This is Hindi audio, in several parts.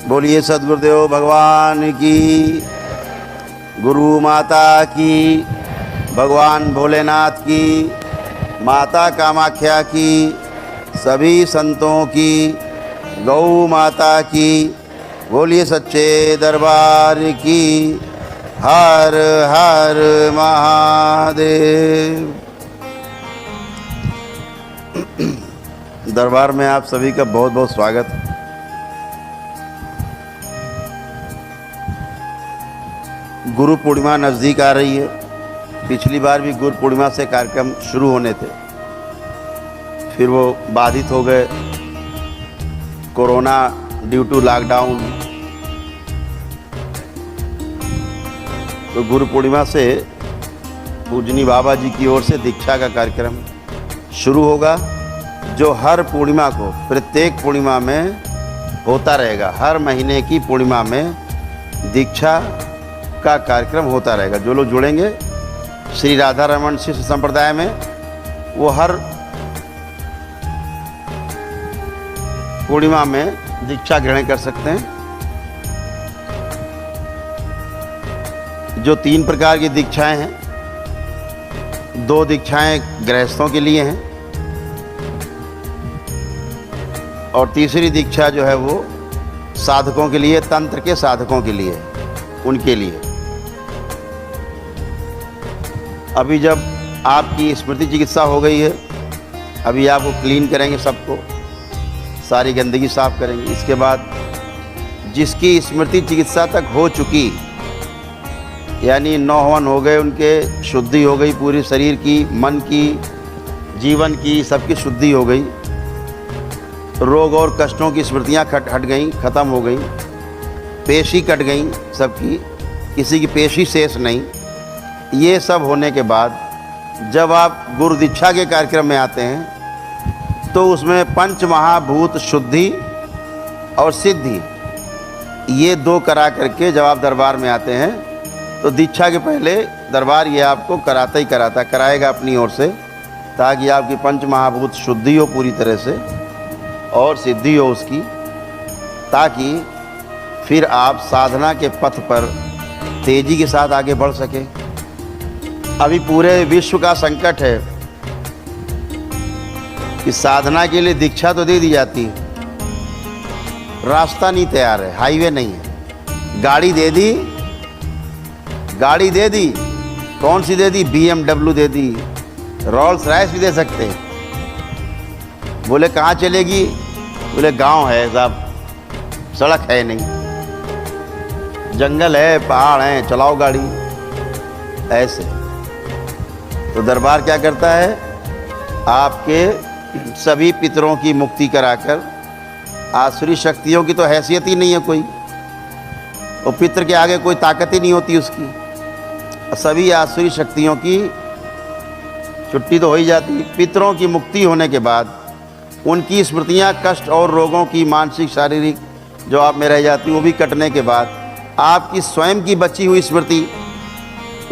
बोलिए सद्गुरुदेव भगवान की, गुरु माता की, भगवान भोलेनाथ की, माता कामाख्या की, सभी संतों की, गौ माता की। बोलिए सच्चे दरबार की। हर हर महादेव। दरबार में आप सभी का बहुत बहुत स्वागत। गुरु पूर्णिमा नज़दीक आ रही है। पिछली बार भी गुरु पूर्णिमा से कार्यक्रम शुरू होने थे, फिर वो बाधित हो गए कोरोना ड्यू टू लॉकडाउन। तो गुरु पूर्णिमा से पूजनी बाबा जी की ओर से दीक्षा का कार्यक्रम शुरू होगा, जो हर पूर्णिमा को, प्रत्येक पूर्णिमा में होता रहेगा। हर महीने की पूर्णिमा में दीक्षा का कार्यक्रम होता रहेगा। जो लोग जुड़ेंगे श्री राधा रमन शिष्य संप्रदाय में, वो हर पूर्णिमा में दीक्षा ग्रहण कर सकते हैं। जो 3 प्रकार की दीक्षाएं हैं, 2 दीक्षाएं गृहस्थों के लिए हैं और तीसरी दीक्षा जो है वो साधकों के लिए, तंत्र के साधकों के लिए, उनके लिए। अभी जब आपकी स्मृति चिकित्सा हो गई है, अभी आपको क्लीन करेंगे, सबको सारी गंदगी साफ करेंगे। इसके बाद जिसकी स्मृति चिकित्सा तक हो चुकी, यानी 9 हवन हो गए, उनके शुद्धि हो गई, पूरी शरीर की, मन की, जीवन की, सबकी शुद्धि हो गई, रोग और कष्टों की स्मृतियाँ हट गई, ख़त्म हो गई, पेशी कट गई सबकी, किसी की पेशी शेष नहीं। ये सब होने के बाद जब आप गुरु दीक्षा के कार्यक्रम में आते हैं, तो उसमें पंच महाभूत शुद्धि और सिद्धि, ये 2 करा करके जब आप दरबार में आते हैं, तो दीक्षा के पहले दरबार ये आपको कराता ही कराएगा अपनी ओर से, ताकि आपकी पंच महाभूत शुद्धि हो पूरी तरह से और सिद्धि हो उसकी, ताकि फिर आप साधना के पथ पर तेजी के साथ आगे बढ़ सकें। अभी पूरे विश्व का संकट है कि साधना के लिए दीक्षा तो दे दी जाती है, रास्ता नहीं तैयार है, हाईवे नहीं है। गाड़ी दे दी, कौन सी दे दी? BMW दे दी, रोल्स रॉयस भी दे सकते हैं। बोले कहाँ चलेगी? बोले गांव है साहब, सड़क है नहीं, जंगल है, पहाड़ हैं, चलाओ गाड़ी। ऐसे तो दरबार क्या करता है? आपके सभी पितरों की मुक्ति कराकर, आसुरी शक्तियों की तो हैसियत ही नहीं है कोई, वो पितर के आगे कोई ताकत ही नहीं होती उसकी। सभी आसुरी शक्तियों की छुट्टी तो हो ही जाती है। पितरों की मुक्ति होने के बाद उनकी स्मृतियाँ, कष्ट और रोगों की, मानसिक शारीरिक जो आप में रह जाती, वो भी कटने के बाद, आपकी स्वयं की बची हुई स्मृति,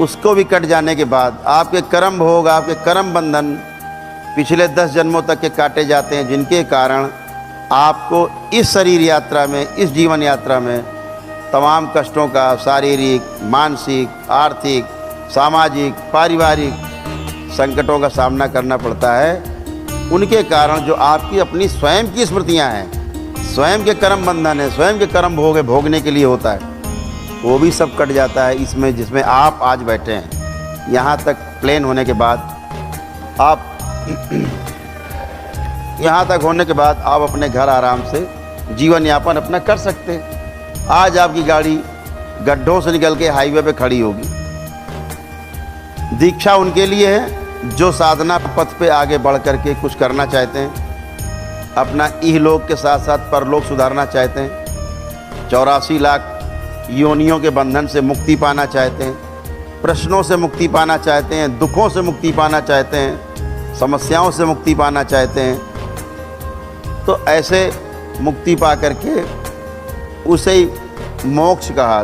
उसको भी कट जाने के बाद, आपके कर्म भोग, आपके कर्म बंधन पिछले 10 जन्मों तक के काटे जाते हैं, जिनके कारण आपको इस शरीर यात्रा में, इस जीवन यात्रा में तमाम कष्टों का, शारीरिक, मानसिक, आर्थिक, सामाजिक, पारिवारिक संकटों का सामना करना पड़ता है। उनके कारण जो आपकी अपनी स्वयं की स्मृतियां हैं, स्वयं के कर्म बंधन है, स्वयं के कर्म भोग है, भोगने के लिए होता है, वो भी सब कट जाता है इसमें, जिसमें आप आज बैठे हैं। यहाँ तक प्लेन होने के बाद आप यहाँ तक होने के बाद आप अपने घर आराम से जीवन यापन अपना कर सकते हैं। आज आपकी गाड़ी गड्ढों से निकल के हाईवे पे खड़ी होगी। दीक्षा उनके लिए है जो साधना पथ पे आगे बढ़ करके कुछ करना चाहते हैं, अपना इहलोक के साथ साथ परलोक सुधारना चाहते हैं, 84 लाख योनियों के बंधन से मुक्ति पाना चाहते हैं, प्रश्नों से मुक्ति पाना चाहते हैं, दुखों से मुक्ति पाना चाहते हैं, समस्याओं से मुक्ति पाना चाहते हैं। तो ऐसे मुक्ति पा करके उसे मोक्ष कहा।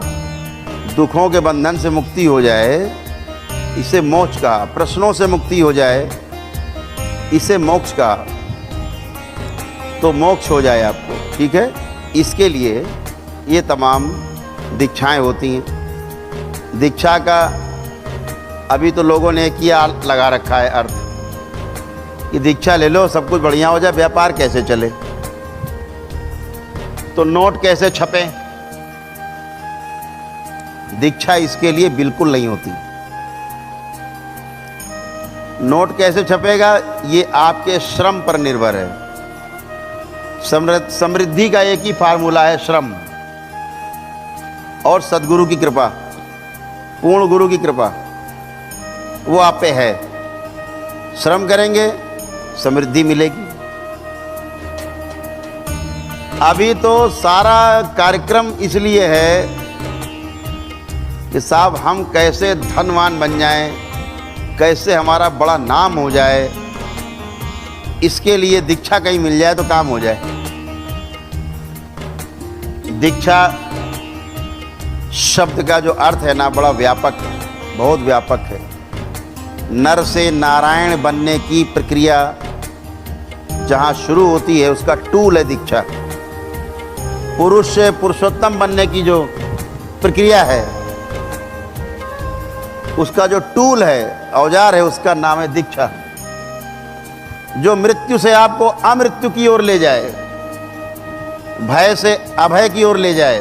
दुखों के बंधन से मुक्ति हो जाए, इसे मोक्ष कहा। प्रश्नों से मुक्ति हो जाए, इसे मोक्ष कहा। तो मोक्ष हो जाए आपको, ठीक है। इसके लिए ये तमाम दीक्षाएं होती हैं। दीक्षा का अभी तो लोगों ने किया लगा रखा है अर्थ कि दीक्षा ले लो सब कुछ बढ़िया हो जाए, व्यापार कैसे चले, तो नोट कैसे छपे। दीक्षा इसके लिए बिल्कुल नहीं होती। नोट कैसे छपेगा ये आपके श्रम पर निर्भर है। समृद्धि का एक ही फार्मूला है, श्रम और सद्गुरु की कृपा, पूर्ण गुरु की कृपा वो आप पे है। श्रम करेंगे समृद्धि मिलेगी। अभी तो सारा कार्यक्रम इसलिए है कि साहब हम कैसे धनवान बन जाएं, कैसे हमारा बड़ा नाम हो जाए, इसके लिए दीक्षा कहीं मिल जाए तो काम हो जाए। दीक्षा शब्द का जो अर्थ है ना बड़ा व्यापक है, बहुत व्यापक है। नर से नारायण बनने की प्रक्रिया जहाँ शुरू होती है उसका टूल है दीक्षा। पुरुष से पुरुषोत्तम बनने की जो प्रक्रिया है उसका जो टूल है, औजार है, उसका नाम है दीक्षा। जो मृत्यु से आपको अमृत्यु की ओर ले जाए, भय से अभय की ओर ले जाए,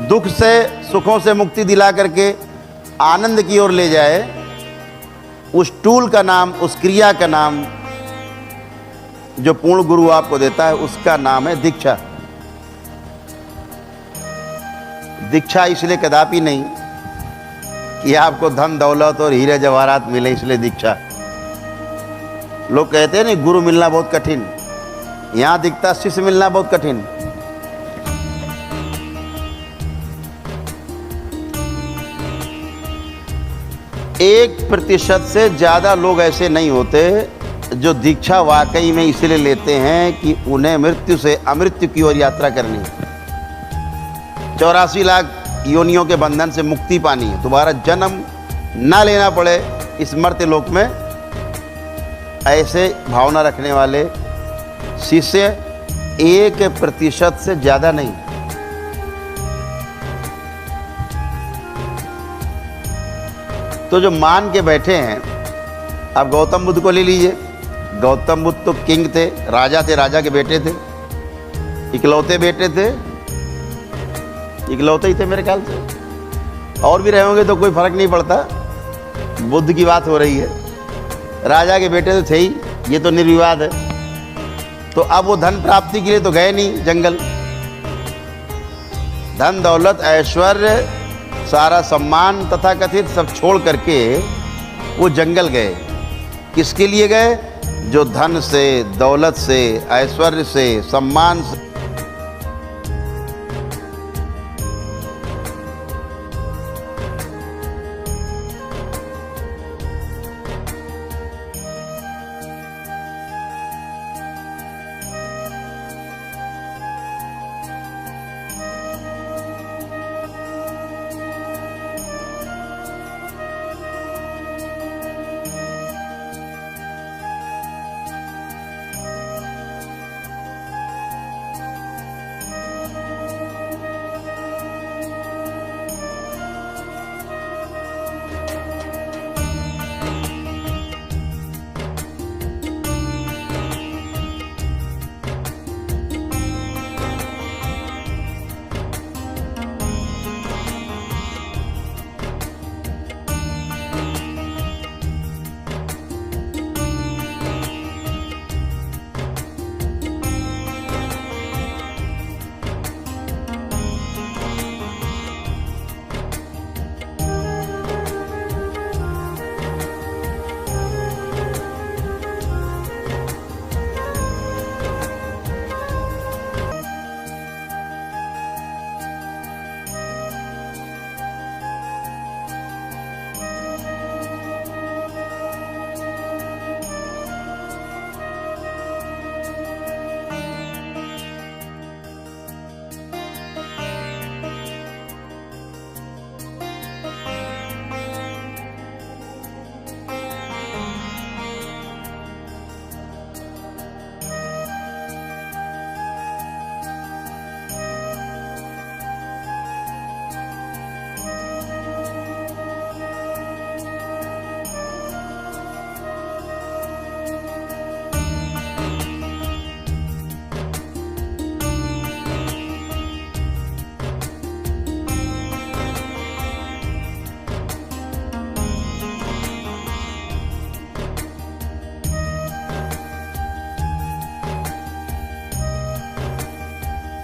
दुख से सुखों से मुक्ति दिला करके आनंद की ओर ले जाए, उस टूल का नाम, उस क्रिया का नाम जो पूर्ण गुरु आपको देता है उसका नाम है दीक्षा। दीक्षा इसलिए कदापि नहीं कि आपको धन दौलत और हीरे जवाहरात मिले इसलिए दीक्षा। लोग कहते हैं नहीं गुरु मिलना बहुत कठिन, यहां दिखता शिष्य मिलना बहुत कठिन। 1% से ज़्यादा लोग ऐसे नहीं होते जो दीक्षा वाकई में इसलिए लेते हैं कि उन्हें मृत्यु से अमृत्यु की ओर यात्रा करनी है, 84 लाख योनियों के बंधन से मुक्ति पानी है, दोबारा जन्म ना लेना पड़े इस मर्त्य लोक में। ऐसे भावना रखने वाले शिष्य 1% से ज़्यादा नहीं। तो जो मान के बैठे हैं, आप गौतम बुद्ध को ले लीजिए। गौतम बुद्ध तो किंग थे, राजा थे, राजा के बेटे थे, इकलौते बेटे थे, इकलौते ही थे मेरे ख्याल से, और भी रहे होंगे तो कोई फर्क नहीं पड़ता, बुद्ध की बात हो रही है। राजा के बेटे तो थे ही, ये तो निर्विवाद है। तो अब वो धन प्राप्ति के लिए तो गए नहीं जंगल, धन दौलत ऐश्वर्य सारा सम्मान तथा कथित सब छोड़ करके वो जंगल गए। किसके लिए गए? जो धन से, दौलत से, ऐश्वर्य से, सम्मान से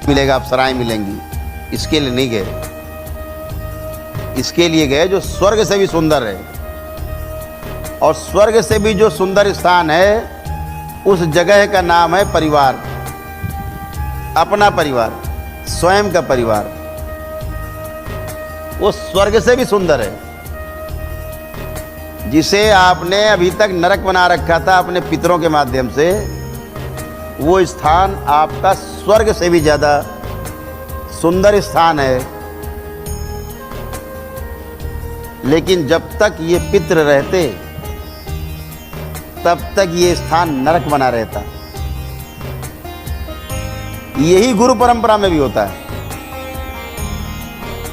मिलेगा, अप्सराएं मिलेंगी, इसके लिए नहीं गए। इसके लिए गए जो स्वर्ग से भी सुंदर है, और स्वर्ग से भी जो सुंदर स्थान है उस जगह का नाम है परिवार, अपना परिवार, स्वयं का परिवार। वो स्वर्ग से भी सुंदर है। जिसे आपने अभी तक नरक बना रखा था अपने पितरों के माध्यम से, वो स्थान आपका स्वर्ग से भी ज्यादा सुंदर स्थान है। लेकिन जब तक ये पितर रहते तब तक ये स्थान नरक बना रहता। यही गुरु परंपरा में भी होता है।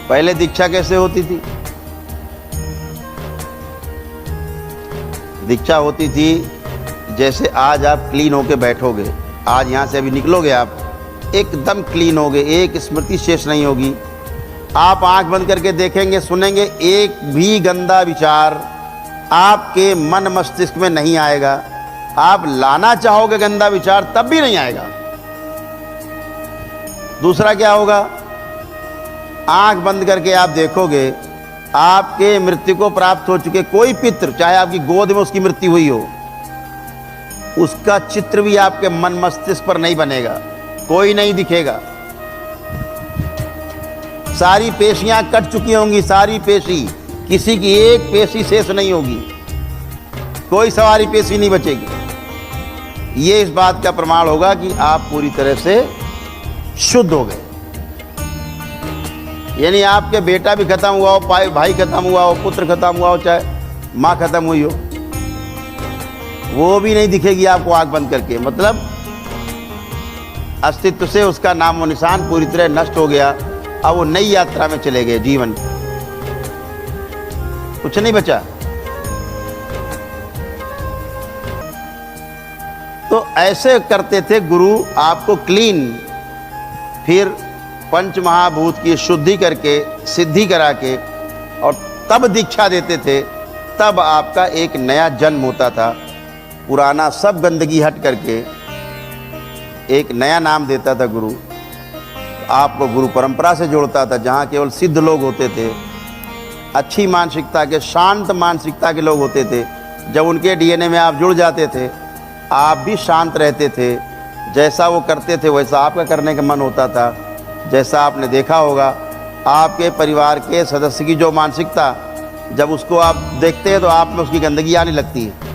पहले दीक्षा कैसे होती थी? दीक्षा होती थी जैसे आज आप क्लीन होके बैठोगे, आज यहाँ से अभी निकलोगे आप एकदम क्लीन होगे, एक स्मृति शेष नहीं होगी। आप आंख बंद करके देखेंगे, सुनेंगे, एक भी गंदा विचार आपके मन मस्तिष्क में नहीं आएगा। आप लाना चाहोगे गंदा विचार तब भी नहीं आएगा। दूसरा क्या होगा? आंख बंद करके आप देखोगे, आपके मृत्यु को प्राप्त हो चुके कोई पितृ, चाहे आपकी गोद में उसकी मृत्यु हुई हो, उसका चित्र भी आपके मन मस्तिष्क पर नहीं बनेगा, कोई नहीं दिखेगा। सारी पेशियां कट चुकी होंगी, सारी पेशी, किसी की एक पेशी शेष नहीं होगी, कोई सवारी पेशी नहीं बचेगी। ये इस बात का प्रमाण होगा कि आप पूरी तरह से शुद्ध हो गए। यानी आपके बेटा भी खत्म हुआ हो, भाई खत्म हुआ हो, पुत्र खत्म हुआ हो, चाहे माँ खत्म हुई हो, वो भी नहीं दिखेगी आपको आंख बंद करके। मतलब अस्तित्व से उसका नाम व निशान पूरी तरह नष्ट हो गया। अब वो नई यात्रा में चले गए जीवन, कुछ नहीं बचा। तो ऐसे करते थे गुरु, आपको क्लीन, फिर पंच महाभूत की शुद्धि करके, सिद्धि करा के, और तब दीक्षा देते थे। तब आपका एक नया जन्म होता था। पुराना सब गंदगी हट करके एक नया नाम देता था गुरु। आपको गुरु परंपरा से जोड़ता था, जहाँ केवल सिद्ध लोग होते थे, अच्छी मानसिकता के, शांत मानसिकता के लोग होते थे। जब उनके डीएनए में आप जुड़ जाते थे, आप भी शांत रहते थे। जैसा वो करते थे वैसा आपका करने का मन होता था। जैसा आपने देखा होगा, आपके परिवार के सदस्य की जो मानसिकता, जब उसको आप देखते हैं तो आप में उसकी गंदगी आने लगती है।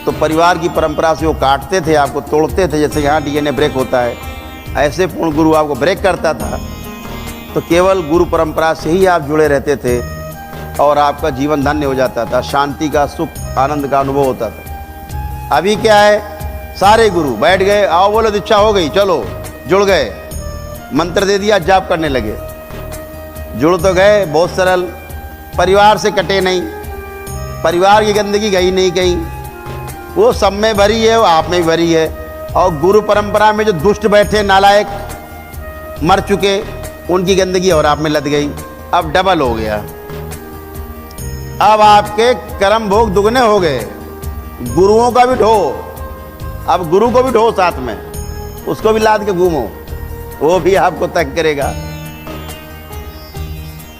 तो परिवार की परंपरा से वो काटते थे, आपको तोड़ते थे। जैसे यहाँ डीएनए ब्रेक होता है, ऐसे पूर्ण गुरु आपको ब्रेक करता था। तो केवल गुरु परंपरा से ही आप जुड़े रहते थे और आपका जीवन धन्य हो जाता था, शांति का, सुख, आनंद का अनुभव होता था। अभी क्या है, सारे गुरु बैठ गए, आओ बोलो दीक्षा हो गई, चलो, जुड़ गए, मंत्र दे दिया, जाप करने लगे। जुड़ तो गए, बहुत सरल, परिवार से कटे नहीं, परिवार की गंदगी गई नहीं कहीं, वो सब में भरी है, वो आप में भी भरी है। और गुरु परंपरा में जो दुष्ट बैठे, नालायक, मर चुके, उनकी गंदगी और आप में लद गई। अब डबल हो गया। अब आपके कर्म भोग दुगने हो गए। गुरुओं का भी ढो, अब गुरु को भी ढो साथ में, उसको भी लाद के घूमो, वो भी आपको तंग करेगा।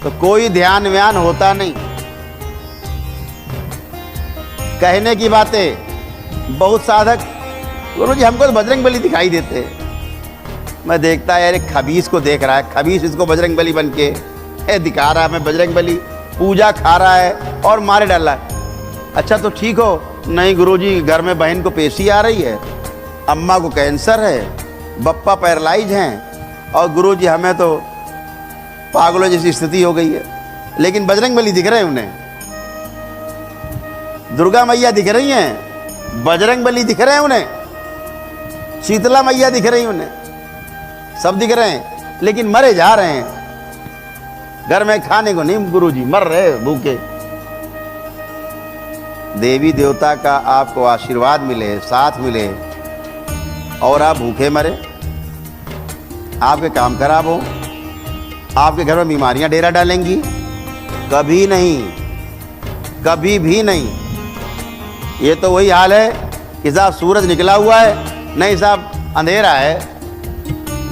तो कोई ध्यान व्यान होता नहीं। कहने की बातें, बहुत साधक, गुरु जी हमको तो बजरंग बली दिखाई देते। मैं देखता है, यार खबीस को देख रहा है, खबीस इसको बजरंग बली बन के दिखा रहा है, मैं बजरंग बली, पूजा खा रहा है और मारे डाला है। अच्छा तो ठीक हो, नहीं गुरुजी घर में बहन को पेशी आ रही है, अम्मा को कैंसर है, बप्पा पैरालाइज हैं, और गुरुजी हमें तो पागलों जैसी स्थिति हो गई है। लेकिन बजरंग बली दिख रहे हैं उन्हें, दुर्गा मैया दिख रही हैं, बजरंग बली दिख रहे हैं उन्हें, शीतला मैया दिख रही उन्हें, सब दिख रहे हैं, लेकिन मरे जा रहे हैं। घर में खाने को नहीं, गुरुजी मर रहे भूखे। देवी देवता का आपको आशीर्वाद मिले, साथ मिले, और आप भूखे मरे, आपके काम खराब हो, आपके घर में बीमारियां डेरा डालेंगी? कभी नहीं, कभी भी नहीं। ये तो वही हाल है कि साहब सूरज निकला हुआ है, नहीं साहब अंधेरा है,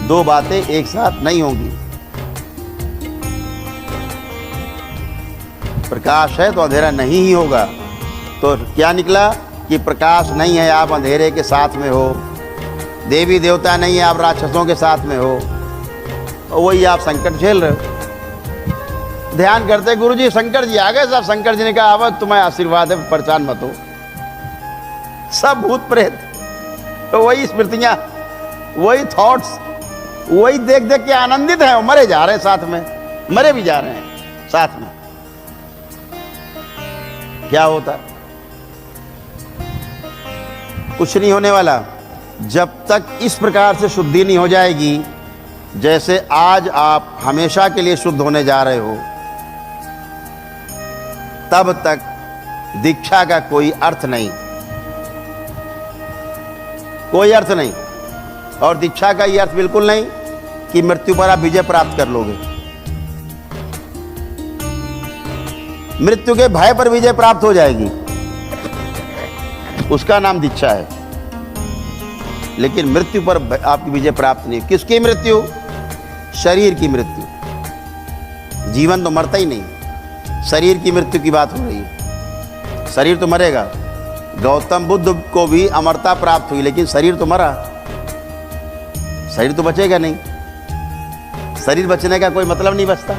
दो बातें एक साथ नहीं होंगी। प्रकाश है तो अंधेरा नहीं ही होगा। तो क्या निकला कि प्रकाश नहीं है, आप अंधेरे के साथ में हो। देवी देवता नहीं है, आप राक्षसों के साथ में हो। और वही आप संकट झेल रहे हो। ध्यान करते गुरु जी शंकर जी आ गए। सब शंकर जी ने कहा अब तुम्हें आशीर्वाद है, परेशान मत हो। सब भूत प्रेत, तो वही स्मृतियां, वही थॉट्स, वही देख देख के आनंदित हैं। मरे जा रहे हैं साथ में, मरे भी जा रहे हैं साथ में। क्या होता? कुछ नहीं होने वाला। जब तक इस प्रकार से शुद्धि नहीं हो जाएगी, जैसे आज आप हमेशा के लिए शुद्ध होने जा रहे हो, तब तक दीक्षा का कोई अर्थ नहीं, कोई अर्थ नहीं। और दीक्षा का ये अर्थ बिल्कुल नहीं कि मृत्यु पर आप विजय प्राप्त कर लोगे। मृत्यु के भय पर विजय प्राप्त हो जाएगी, उसका नाम दीक्षा है। लेकिन मृत्यु पर आपकी विजय प्राप्त नहीं। किसकी मृत्यु? शरीर की मृत्यु। जीवन तो मरता ही नहीं, शरीर की मृत्यु की बात हो रही है। शरीर तो मरेगा। गौतम बुद्ध को भी अमरता प्राप्त हुई, लेकिन शरीर तो मरा। शरीर तो बचेगा नहीं। शरीर बचने का कोई मतलब नहीं बचता।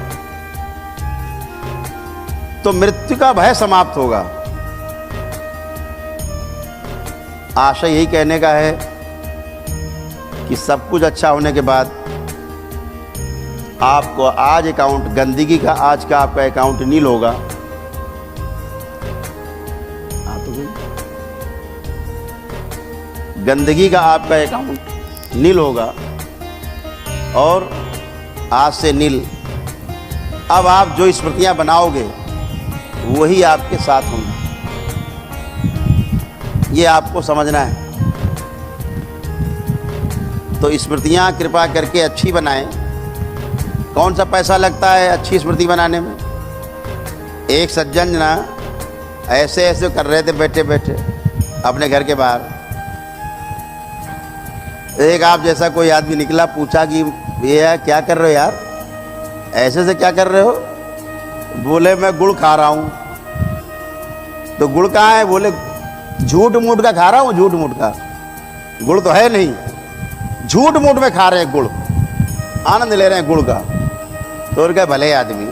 तो मृत्यु का भय समाप्त होगा। आशा यही कहने का है कि सब कुछ अच्छा होने के बाद आपको आज अकाउंट, गंदगी का आज का आपका अकाउंट नील होगा। गंदगी का आपका अकाउंट नील होगा। और आज से नील। अब आप जो स्मृतियां बनाओगे वही आपके साथ होंगी। ये आपको समझना है। तो स्मृतियां कृपा करके अच्छी बनाएं। कौन सा पैसा लगता है अच्छी स्मृति बनाने में? एक सज्जन ना ऐसे ऐसे कर रहे थे बैठे बैठे अपने घर के बाहर। एक आप जैसा कोई आदमी निकला, पूछा कि ये क्या कर रहे हो यार, ऐसे से क्या कर रहे हो? बोले मैं गुड़ खा रहा हूँ। तो गुड़ कहाँ है? बोले झूठ मूठ का खा रहा हूँ। झूठ मूठ का गुड़ तो है नहीं, झूठ मूठ में खा रहे हैं गुड़, आनंद ले रहे हैं गुड़ का। तो उनका भले आदमी,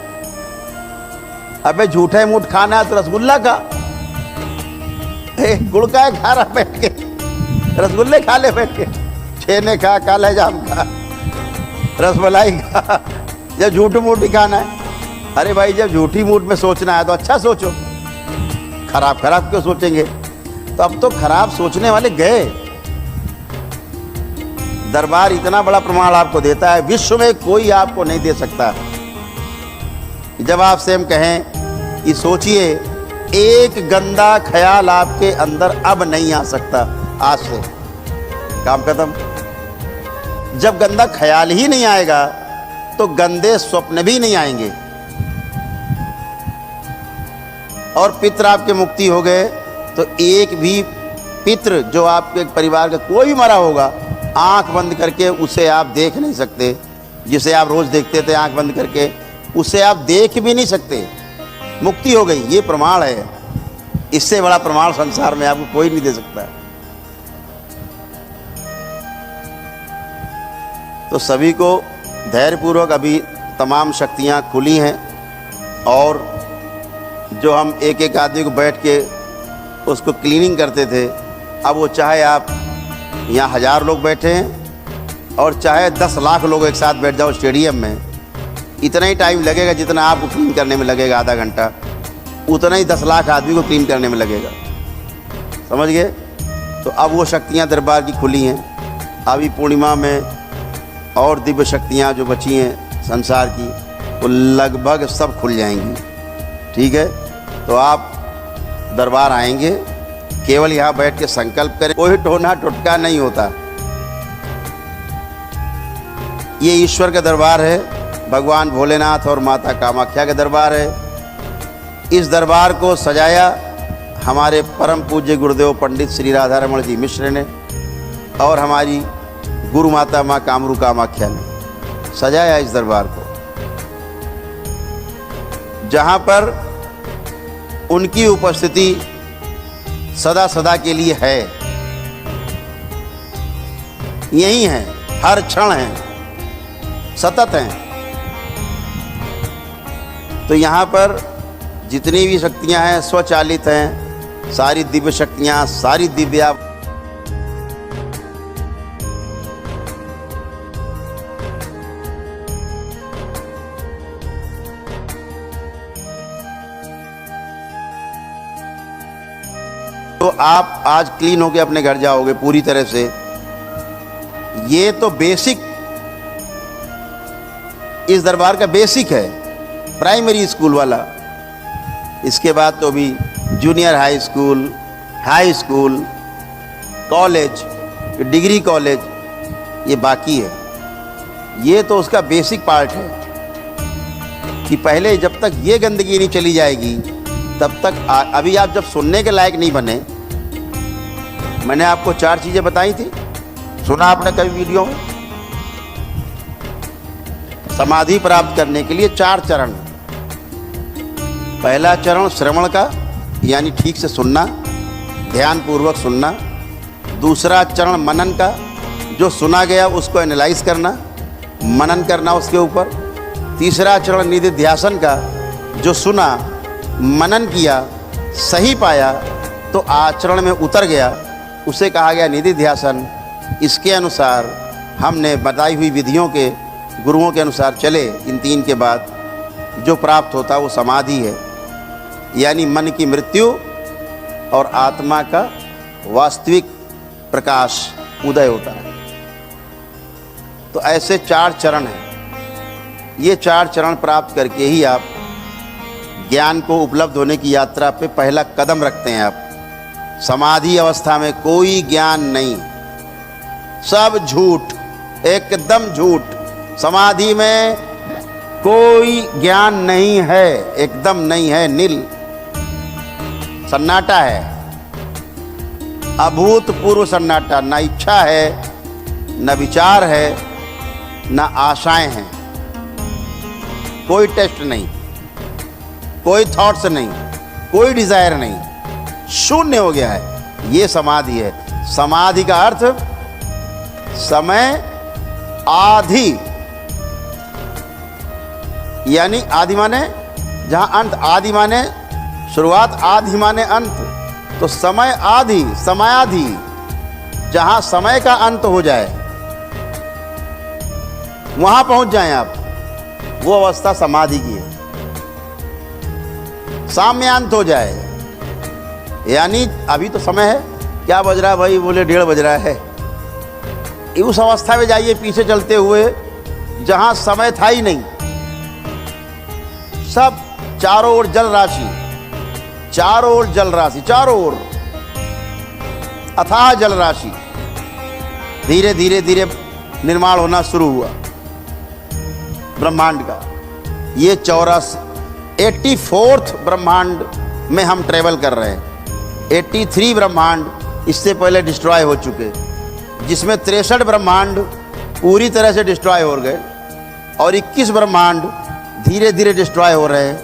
अबे झूठे मूठ खाना है तो रसगुल्ला का, गुड़ का है खा रहा बैठ के, रसगुल्ले खा ले बैठ के, छेने खा, काला जाम खा, रसमलाई खा, जब झूठ मूठ ही खाना है। अरे भाई जब झूठी मूठ में सोचना है तो अच्छा सोचो, खराब खराब क्यों सोचेंगे? तो अब तो खराब सोचने वाले गए। दरबार इतना बड़ा प्रमाण आपको देता है, विश्व में कोई आपको नहीं दे सकता। जब आपसे हम कहें कि सोचिए, एक गंदा ख्याल आपके अंदर अब नहीं आ सकता, आज से काम खत्म। जब गंदा ख्याल ही नहीं आएगा तो गंदे स्वप्न भी नहीं आएंगे। और पितृ आपके मुक्ति हो गए तो एक भी पितृ जो आपके परिवार का कोई भी मरा होगा, आंख बंद करके उसे आप देख नहीं सकते। जिसे आप रोज देखते थे आंख बंद करके, उसे आप देख भी नहीं सकते। मुक्ति हो गई, ये प्रमाण है। इससे बड़ा प्रमाण संसार में आपको कोई नहीं दे सकता। तो सभी को धैर्यपूर्वक, अभी तमाम शक्तियां खुली हैं। और जो हम एक एक आदमी को बैठ के उसको क्लीनिंग करते थे, अब वो चाहे आप यहाँ 1000 लोग बैठे हैं और चाहे 10 लाख लोग एक साथ बैठ जाओ स्टेडियम में, इतना ही टाइम लगेगा जितना आपको क्लीन करने में लगेगा, आधा घंटा, उतना ही 10 लाख आदमी को क्लीन करने में लगेगा। समझ गए? तो अब वो शक्तियाँ दरबार की खुली हैं। अभी पूर्णिमा में और दिव्य शक्तियाँ जो बची हैं संसार की, वो लगभग सब खुल जाएंगी। ठीक है? तो आप दरबार आएंगे, केवल यहाँ बैठ के संकल्प करें। कोई टोना टुटका नहीं होता। ये ईश्वर का दरबार है, भगवान भोलेनाथ और माता कामाख्या का दरबार है। इस दरबार को सजाया हमारे परम पूज्य गुरुदेव पंडित श्री राधा रमण जी मिश्र ने, और हमारी गुरु माता माँ कामरू कामाख्या ने सजाया इस दरबार को, जहाँ पर उनकी उपस्थिति सदा सदा के लिए है, यही है, हर क्षण है, सतत हैं। तो यहाँ पर जितनी भी शक्तियाँ हैं स्वचालित हैं, सारी दिव्य शक्तियाँ, सारी दिव्या तो आप आज क्लीन होके अपने घर जाओगे पूरी तरह से। ये तो बेसिक, इस दरबार का बेसिक है, प्राइमरी स्कूल वाला। इसके बाद तो भी junior high school, college, degree college, ये बाकी है। ये तो उसका बेसिक पार्ट है कि पहले जब तक ये गंदगी नहीं चली जाएगी तब तक अभी आप जब सुनने के लायक नहीं बने। मैंने आपको 4 चीज़ें बताई थी, सुना आपने कभी वीडियो में? समाधि प्राप्त करने के लिए 4 चरण। पहला चरण श्रवण का, यानी ठीक से सुनना, ध्यान पूर्वक सुनना। दूसरा चरण मनन का, जो सुना गया उसको एनालाइज करना, मनन करना उसके ऊपर। तीसरा चरण निधिध्यासन का, जो सुना, मनन किया, सही पाया तो आचरण में उतर गया, उसे कहा गया निधिध्यासन। इसके अनुसार हमने बताई हुई विधियों के, गुरुओं के अनुसार चले। इन 3 के बाद जो प्राप्त होता वो समाधि है, यानी मन की मृत्यु और आत्मा का वास्तविक प्रकाश उदय होता है। तो ऐसे 4 चरण हैं। ये 4 चरण प्राप्त करके ही आप ज्ञान को उपलब्ध होने की यात्रा पे पहला कदम रखते हैं। आप समाधि अवस्था में कोई ज्ञान नहीं, सब झूठ, एकदम झूठ। समाधि में कोई ज्ञान नहीं है, एकदम नहीं है, नील सन्नाटा है, अभूतपूर्व सन्नाटा। ना इच्छा है, न विचार है, न आशाएं हैं, कोई टेस्ट नहीं, कोई थॉट्स नहीं, कोई डिजायर नहीं, शून्य हो गया है। ये समाधि है। समाधि का अर्थ समय आधि, यानी आदि माने जहां अंत, आदि माने शुरुआत, आधि माने अंत। तो समय आधि, समयाधि, जहां समय का अंत हो जाए वहां पहुंच जाएं आप, वो अवस्था समाधि की है। साम्यांत हो जाए, यानी अभी तो समय है, क्या बज रहा है भाई? बोले 1:30 बज रहा है। उस अवस्था में जाइए पीछे चलते हुए जहां समय था ही नहीं, सब चारों ओर जल राशि, चारों ओर जल राशि, चारों ओर अथाह जल राशि। धीरे धीरे धीरे निर्माण होना शुरू हुआ ब्रह्मांड का। ये 84वां ब्रह्मांड में हम ट्रेवल कर रहे हैं। 83 ब्रह्मांड इससे पहले डिस्ट्रॉय हो चुके, जिसमें 63 ब्रह्मांड पूरी तरह से डिस्ट्रॉय हो गए और 21 ब्रह्मांड धीरे धीरे डिस्ट्रॉय हो रहे हैं।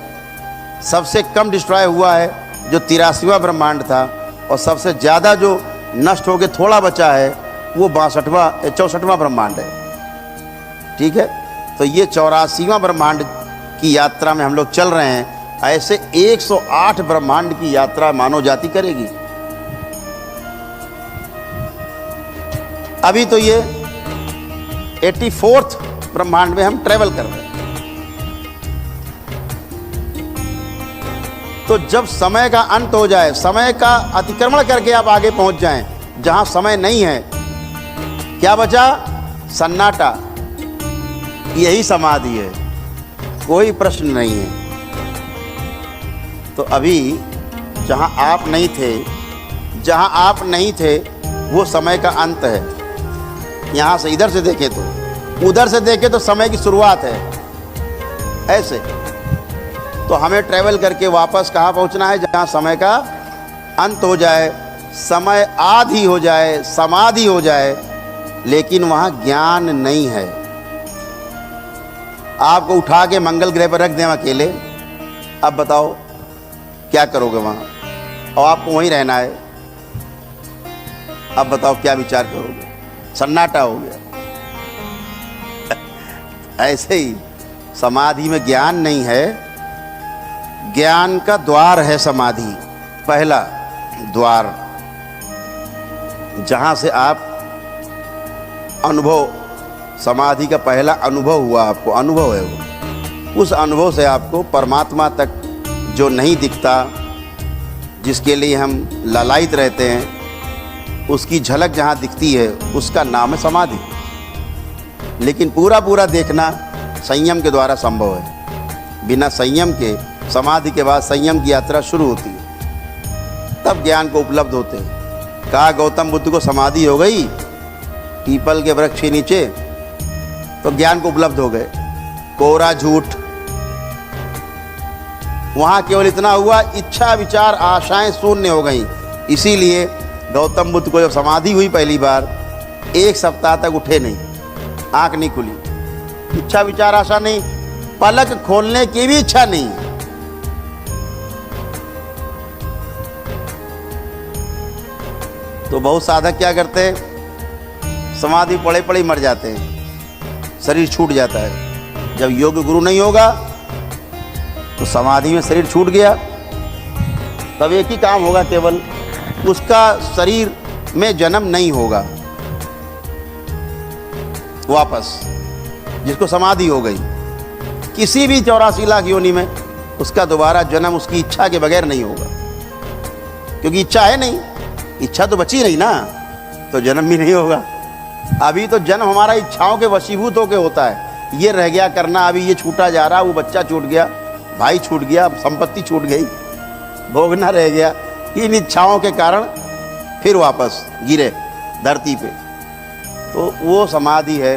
सबसे कम डिस्ट्रॉय हुआ है जो 83वां ब्रह्मांड था, और सबसे ज़्यादा जो नष्ट हो के थोड़ा बचा है वो 64वां ब्रह्मांड है। ठीक है, तो ये 84वां ब्रह्मांड की यात्रा में हम लोग चल रहे हैं। ऐसे 108 ब्रह्मांड की यात्रा मानव जाति करेगी। अभी तो ये 84वां ब्रह्मांड में हम ट्रेवल कर रहे हैं। तो जब समय का अंत हो जाए, समय का अतिक्रमण करके आप आगे पहुंच जाएं जहां समय नहीं है, क्या बचा? सन्नाटा। यही समाधि है, कोई प्रश्न नहीं है। तो अभी जहां आप नहीं थे वो समय का अंत है। यहां से इधर से देखें तो, उधर से देखें तो समय की शुरुआत है। ऐसे तो हमें ट्रेवल करके वापस कहाँ पहुंचना है? जहां समय का अंत हो जाए, समय आधि हो जाए, समाधि हो जाए, लेकिन वहाँ ज्ञान नहीं है। आपको उठा के मंगल ग्रह पर रख दें अकेले, अब बताओ क्या करोगे वहाँ, और आपको वहीं रहना है। अब बताओ क्या विचार करोगे, सन्नाटा हो गया। ऐसे ही समाधि में ज्ञान नहीं है, ज्ञान का द्वार है समाधि, पहला द्वार जहाँ से आप अनुभव, समाधि का पहला अनुभव हुआ, आपको अनुभव है वो, उस अनुभव से आपको परमात्मा तक जो नहीं दिखता, जिसके लिए हम लालायित रहते हैं, उसकी झलक जहाँ दिखती है उसका नाम है समाधि। लेकिन पूरा पूरा देखना संयम के द्वारा संभव है। बिना संयम के समाधि के बाद संयम की यात्रा शुरू होती है, तब ज्ञान को उपलब्ध होते हैं। कहा गौतम बुद्ध को समाधि हो गई पीपल के वृक्ष के नीचे, तो ज्ञान को उपलब्ध हो गए। कोरा झूठ, वहाँ केवल इतना हुआ, इच्छा विचार आशाएं शून्य हो गई। इसीलिए गौतम बुद्ध को जब समाधि हुई पहली बार, 1 सप्ताह तक उठे नहीं, आंख नहीं खुली, इच्छा विचार आशा नहीं, पलक खोलने की भी इच्छा नहीं। तो बहुत साधक क्या करते हैं, समाधि पड़े पड़े मर जाते हैं, शरीर छूट जाता है। जब योग गुरु नहीं होगा तो समाधि में शरीर छूट गया, तब एक ही काम होगा केवल, उसका शरीर में जन्म नहीं होगा वापस। जिसको समाधि हो गई किसी भी 84 लाख योनि में, उसका दोबारा जन्म उसकी इच्छा के बगैर नहीं होगा, क्योंकि इच्छा है नहीं, इच्छा तो बची नहीं ना, तो जन्म भी नहीं होगा। अभी तो जन्म हमारा इच्छाओं के वशीभूत होकर होता है, ये रह गया करना, अभी ये छूटा जा रहा, वो बच्चा छूट गया, भाई छूट गया, संपत्ति छूट गई, भोगना रह गया, इन इच्छाओं के कारण फिर वापस गिरे धरती पे। तो वो समाधि है।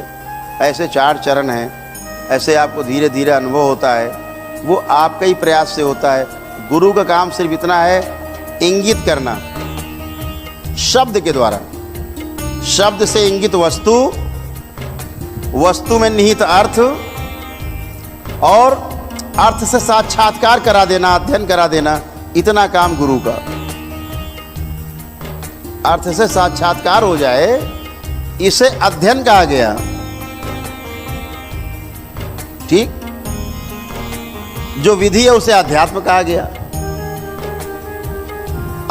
ऐसे 4 चरण हैं, ऐसे आपको धीरे धीरे अनुभव होता है, वो आपका ही प्रयास से होता है। गुरु का काम सिर्फ इतना है, इंगित करना शब्द के द्वारा, शब्द से इंगित वस्तु, वस्तु में निहित अर्थ, और अर्थ से साक्षात्कार करा देना, अध्ययन करा देना, इतना काम गुरु का। अर्थ से साक्षात्कार हो जाए, इसे अध्ययन कहा गया, ठीक। जो विधि है उसे अध्यात्म कहा गया।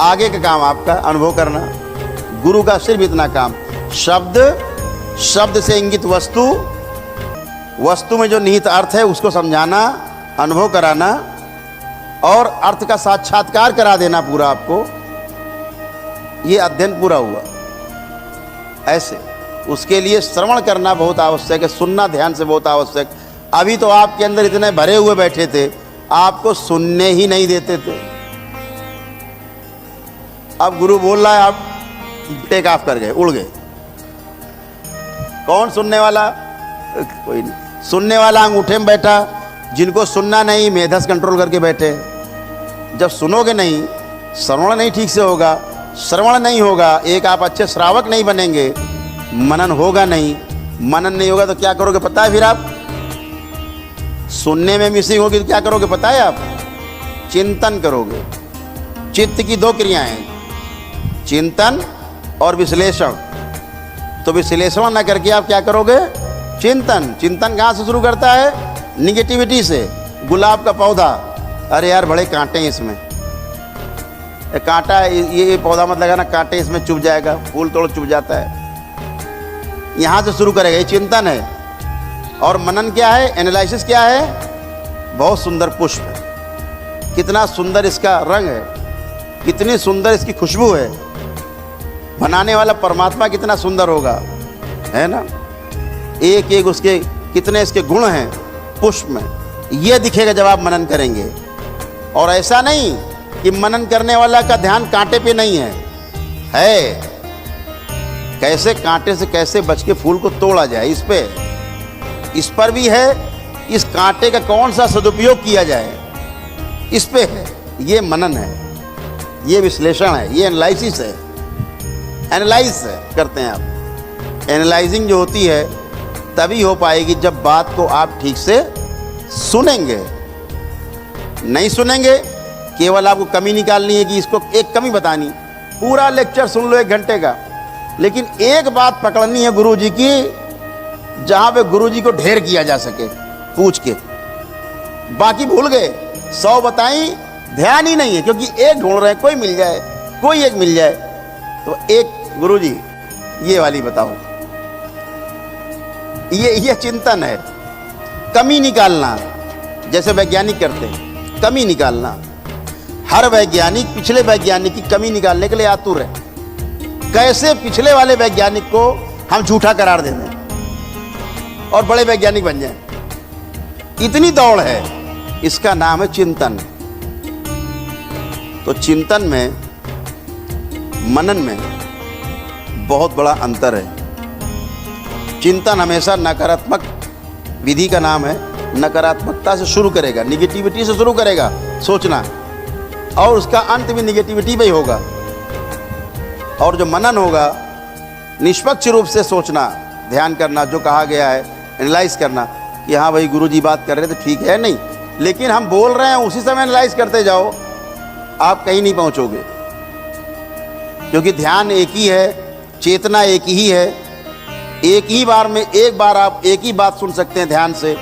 आगे का काम आपका अनुभव करना, गुरु का सिर्फ इतना काम, शब्द, शब्द से इंगित वस्तु, वस्तु में जो निहित अर्थ है उसको समझाना, अनुभव कराना, और अर्थ का साक्षात्कार करा देना पूरा आपको। ये अध्ययन पूरा हुआ। ऐसे उसके लिए श्रवण करना बहुत आवश्यक है, सुनना ध्यान से बहुत आवश्यक। अभी तो आपके अंदर इतने भरे हुए बैठे थे, आपको सुनने ही नहीं देते थे। अब गुरु बोल रहा है, आप टेक ऑफ कर गए, उड़ गए। कौन सुनने वाला? कोई नहीं। सुनने वाला अंगूठे में बैठा, जिनको सुनना नहीं मेधस कंट्रोल करके बैठे। जब सुनोगे नहीं, श्रवण नहीं ठीक से होगा, श्रवण नहीं होगा, एक आप अच्छे श्रावक नहीं बनेंगे, मनन होगा नहीं, मनन नहीं होगा तो क्या करोगे पता है? फिर आप सुनने में मिसिंग होगी तो क्या करोगे पता है? आप चिंतन करोगे। चित्त की 2 क्रियाएं, चिंतन और विश्लेषण। तो विश्लेषण ना करके आप क्या करोगे? चिंतन। चिंतन कहाँ से शुरू करता है? निगेटिविटी से। गुलाब का पौधा, अरे यार बड़े कांटे हैं इसमें, कांटा ये पौधा मत लगाना, कांटे इसमें चुभ जाएगा, फूल तोड़ चुभ जाता है। यहाँ से शुरू करेगा, ये चिंतन है। और मनन क्या है? एनालिसिस क्या है? बहुत सुंदर पुष्प है, कितना सुंदर इसका रंग है, कितनी सुंदर इसकी खुशबू है, बनाने वाला परमात्मा कितना सुंदर होगा, है ना। एक एक उसके कितने इसके गुण हैं पुष्प में, ये दिखेगा जब आप मनन करेंगे। और ऐसा नहीं कि मनन करने वाला का ध्यान कांटे पे नहीं है, कैसे कांटे से कैसे बच के फूल को तोड़ा जाए, इस पर भी है। इस कांटे का कौन सा सदुपयोग किया जाए, इस पे है। ये मनन है, ये विश्लेषण है, ये एनालिसिस है, एनालाइज करते हैं आप। एनालाइजिंग जो होती है तभी हो पाएगी जब बात को आप ठीक से सुनेंगे। नहीं सुनेंगे, केवल आपको कमी निकालनी है कि इसको एक कमी बतानी, पूरा लेक्चर सुन लो 1 घंटे का, लेकिन एक बात पकड़नी है गुरुजी की, जहाँ पे गुरुजी को ढेर किया जा सके पूछ के। बाकी भूल गए, 100 बताई, ध्यान ही नहीं है, क्योंकि एक ढूंढ रहे हैं, कोई मिल जाए, कोई एक मिल जाए। तो एक गुरुजी ये वाली बताओ, ये चिंतन है। कमी निकालना, जैसे वैज्ञानिक करते हैं, कमी निकालना। हर वैज्ञानिक पिछले वैज्ञानिक की कमी निकालने के लिए आतुर है। कैसे पिछले वाले वैज्ञानिक को हम झूठा करार दे दें और बड़े वैज्ञानिक बन जाएं, इतनी दौड़ है। इसका नाम है चिंतन। तो चिंतन में, मनन में बहुत बड़ा अंतर है। चिंतन हमेशा नकारात्मक विधि का नाम है, नकारात्मकता से शुरू करेगा, निगेटिविटी से शुरू करेगा सोचना, और उसका अंत भी निगेटिविटी में ही होगा। और जो मनन होगा, निष्पक्ष रूप से सोचना, ध्यान करना, जो कहा गया है एनालाइज करना कि हाँ भाई गुरुजी बात कर रहे थे ठीक है, नहीं लेकिन हम बोल रहे हैं उसी समय एनालाइज करते जाओ, आप कहीं नहीं पहुंचोगे। क्योंकि ध्यान एक ही है, चेतना एक ही है। एक ही बार में एक बार आप एक ही बात सुन सकते हैं ध्यान से,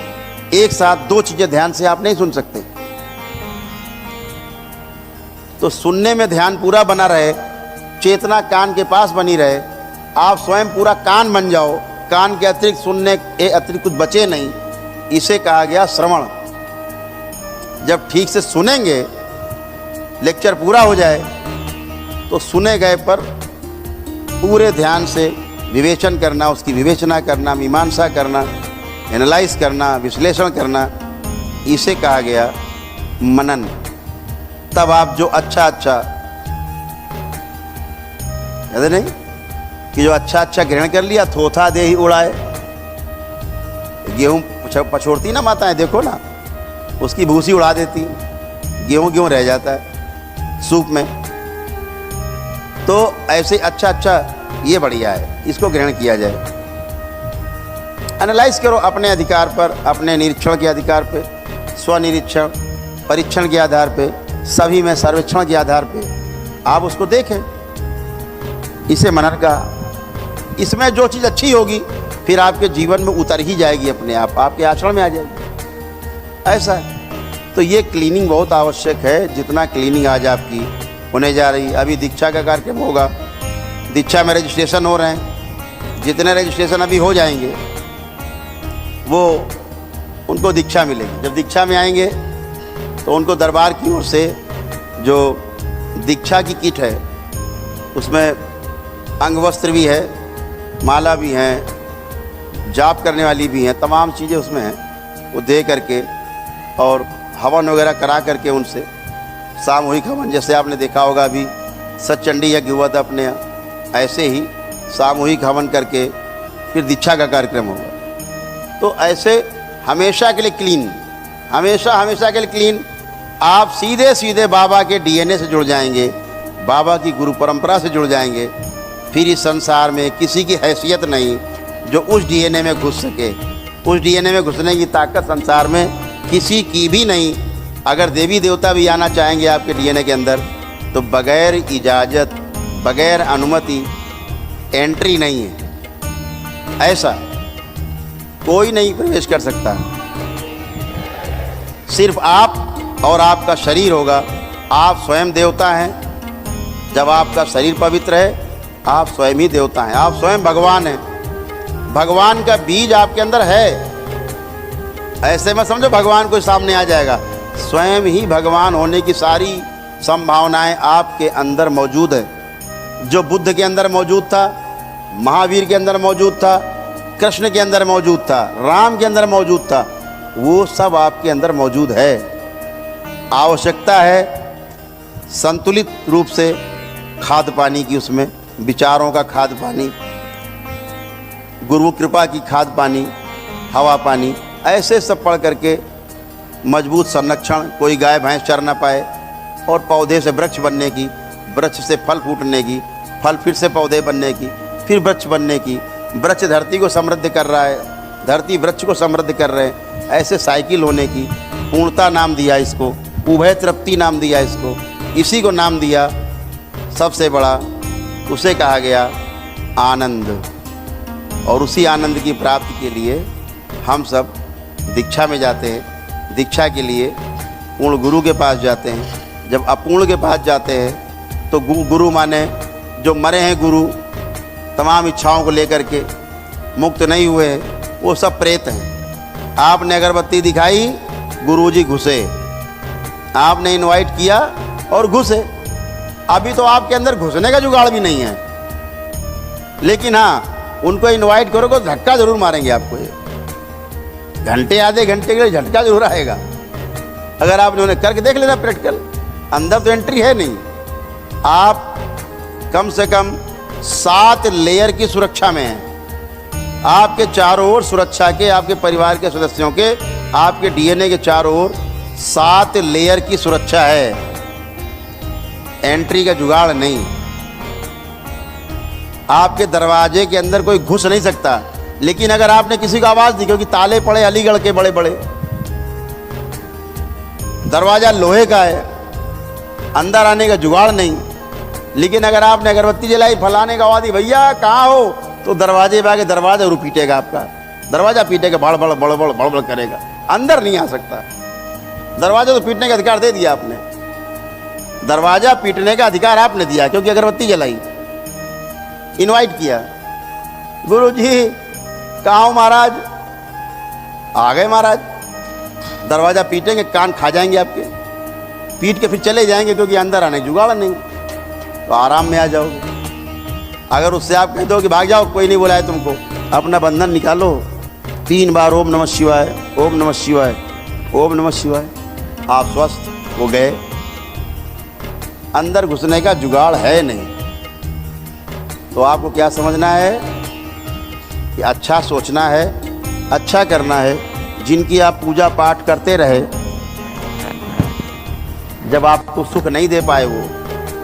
एक साथ 2 चीजें ध्यान से आप नहीं सुन सकते। तो सुनने में ध्यान पूरा बना रहे, चेतना कान के पास बनी रहे, आप स्वयं पूरा कान बन जाओ, कान के अतिरिक्त सुनने के अतिरिक्त कुछ बचे नहीं, इसे कहा गया श्रवण। जब ठीक से सुनेंगे, लेक्चर पूरा हो जाए, तो सुने गए पर पूरे ध्यान से विवेचन करना, उसकी विवेचना करना, मीमांसा करना, एनालाइज करना, विश्लेषण करना, इसे कहा गया मनन। तब आप जो अच्छा याद नहीं कि जो अच्छा ग्रहण कर लिया, थोथा दे ही उड़ाए। गेहूं पछोड़ती ना माताएं, देखो ना, उसकी भूसी उड़ा देती, गेहूं रह जाता है सूप में। तो ऐसे अच्छा ये बढ़िया है, इसको ग्रहण किया जाए। एनालाइज करो अपने अधिकार पर, अपने निरीक्षण के अधिकार पे, स्वनिरीक्षण, परीक्षण के आधार पे, सभी में सर्वेक्षण के आधार पे आप उसको देखें। इसे मनन का, इसमें जो चीज़ अच्छी होगी फिर आपके जीवन में उतर ही जाएगी, अपने आप आपके आचरण में आ जाएगी। ऐसा है। तो ये क्लीनिंग बहुत आवश्यक है। जितना क्लीनिंग आज आपकी होने जा रही, अभी दीक्षा का कार्यक्रम होगा, दीक्षा में रजिस्ट्रेशन हो रहे हैं, जितने रजिस्ट्रेशन अभी हो जाएंगे वो उनको दीक्षा मिलेगी। जब दीक्षा में आएंगे तो उनको दरबार की ओर से जो दीक्षा की किट है, उसमें अंग वस्त्र भी है, माला भी हैं, जाप करने वाली भी हैं, तमाम चीज़ें उसमें हैं, वो दे करके और हवन वगैरह करा करके उनसे सामूहिक हवन, जैसे आपने देखा होगा अभी सतचंडी यज्ञ हुआ था अपने यहाँ, ऐसे ही सामूहिक हवन करके फिर दीक्षा का कार्यक्रम होगा। तो ऐसे हमेशा के लिए क्लीन, हमेशा के लिए क्लीन। आप सीधे बाबा के डीएनए से जुड़ जाएंगे, बाबा की गुरु परंपरा से जुड़ जाएंगे। फिर इस संसार में किसी की हैसियत नहीं जो उस डीएनए में घुस सके। उस डीएनए में घुसने की ताकत संसार में किसी की भी नहीं। अगर देवी देवता भी आना चाहेंगे आपके डीएनए के अंदर, तो बगैर इजाज़त, बगैर अनुमति एंट्री नहीं है। ऐसा कोई नहीं प्रवेश कर सकता। सिर्फ आप और आपका शरीर होगा। आप स्वयं देवता हैं। जब आपका शरीर पवित्र है, आप स्वयं ही देवता हैं, आप स्वयं भगवान हैं। भगवान का बीज आपके अंदर है। ऐसे में समझो भगवान कोई सामने आ जाएगा, स्वयं ही भगवान होने की सारी संभावनाएं आपके अंदर मौजूद है। जो बुद्ध के अंदर मौजूद था, महावीर के अंदर मौजूद था, कृष्ण के अंदर मौजूद था, राम के अंदर मौजूद था, वो सब आपके अंदर मौजूद है। आवश्यकता है संतुलित रूप से खाद पानी की, उसमें विचारों का खाद पानी, गुरु कृपा की खाद पानी, हवा पानी, ऐसे सब पढ़ करके मजबूत संरक्षण, कोई गाय भैंस चर ना पाए, और पौधे से वृक्ष बनने की, वृक्ष से फल फूटने की, फल फिर से पौधे बनने की, फिर वृक्ष बनने की, वृक्ष धरती को समृद्ध कर रहा है, धरती वृक्ष को समृद्ध कर रहे हैं। ऐसे साइकिल होने की पूर्णता नाम दिया इसको, उभय तृप्ति नाम दिया इसको, इसी को नाम दिया सबसे बड़ा, उसे कहा गया आनंद। और उसी आनंद की प्राप्ति के लिए हम सब दीक्षा में जाते हैं। दीक्षा के लिए पूर्ण गुरु के पास जाते हैं। जब अपूर्ण के पास जाते हैं तो गुरु माने जो मरे हैं गुरु, तमाम इच्छाओं को लेकर के मुक्त नहीं हुए, वो सब प्रेत हैं। आपने अगरबत्ती दिखाई, गुरुजी घुसे, आपने इनवाइट किया और घुसे। अभी तो आपके अंदर घुसने का जुगाड़ भी नहीं है, लेकिन हाँ, उनको इनवाइट करोगे तो झटका जरूर मारेंगे आपको। ये घंटे आधे घंटे के लिए झटका जरूर आएगा। अगर आपने उन्हें करके देख लेना प्रैक्टिकल, अंदर तो एंट्री है नहीं। आप कम से कम 7 लेयर की सुरक्षा में हैं। आपके चारों ओर सुरक्षा के, आपके परिवार के सदस्यों के, आपके डीएनए के चारों ओर 7 लेयर की सुरक्षा है। एंट्री का जुगाड़ नहीं। आपके दरवाजे के अंदर कोई घुस नहीं सकता। लेकिन अगर आपने किसी को आवाज़ दी, क्योंकि ताले पड़े अलीगढ़ के बड़े बड़े, दरवाज़ा लोहे का है, अंदर आने का जुगाड़ नहीं। लेकिन अगर आपने अगरबत्ती जलाई, फलाने का आवाज़ दी, भैया कहाँ हो, तो दरवाजे पे आके दरवाजा जरूर पीटेगा आपका। दरवाज़ा पीटेगा, बड़बड़ बड़बड़ बड़बड़ करेगा, अंदर नहीं आ सकता। दरवाजा तो पीटने का अधिकार दे दिया आपने, दरवाजा पीटने का अधिकार आपने दिया, क्योंकि अगरबत्ती जलाई, इनवाइट किया। गुरुजी कहाँ हो महाराज? आ गए महाराज। दरवाज़ा पीटेंगे, कान खा जाएंगे आपके, पीट के फिर चले जाएंगे, क्योंकि अंदर आने जुगाड़ नहीं, तो आराम में आ जाओगे। अगर उससे आप कहते हो कि भाग जाओ, कोई नहीं बुलाए तुमको, अपना बंधन निकालो, 3 बार ओम नमः शिवाय, ओम नमः शिवाय, ओम नमः शिवाय, आप स्वस्थ हो गए। अंदर घुसने का जुगाड़ है नहीं। तो आपको क्या समझना है कि अच्छा सोचना है, अच्छा करना है। जिनकी आप पूजा पाठ करते रहे, जब आपको सुख नहीं दे पाए, वो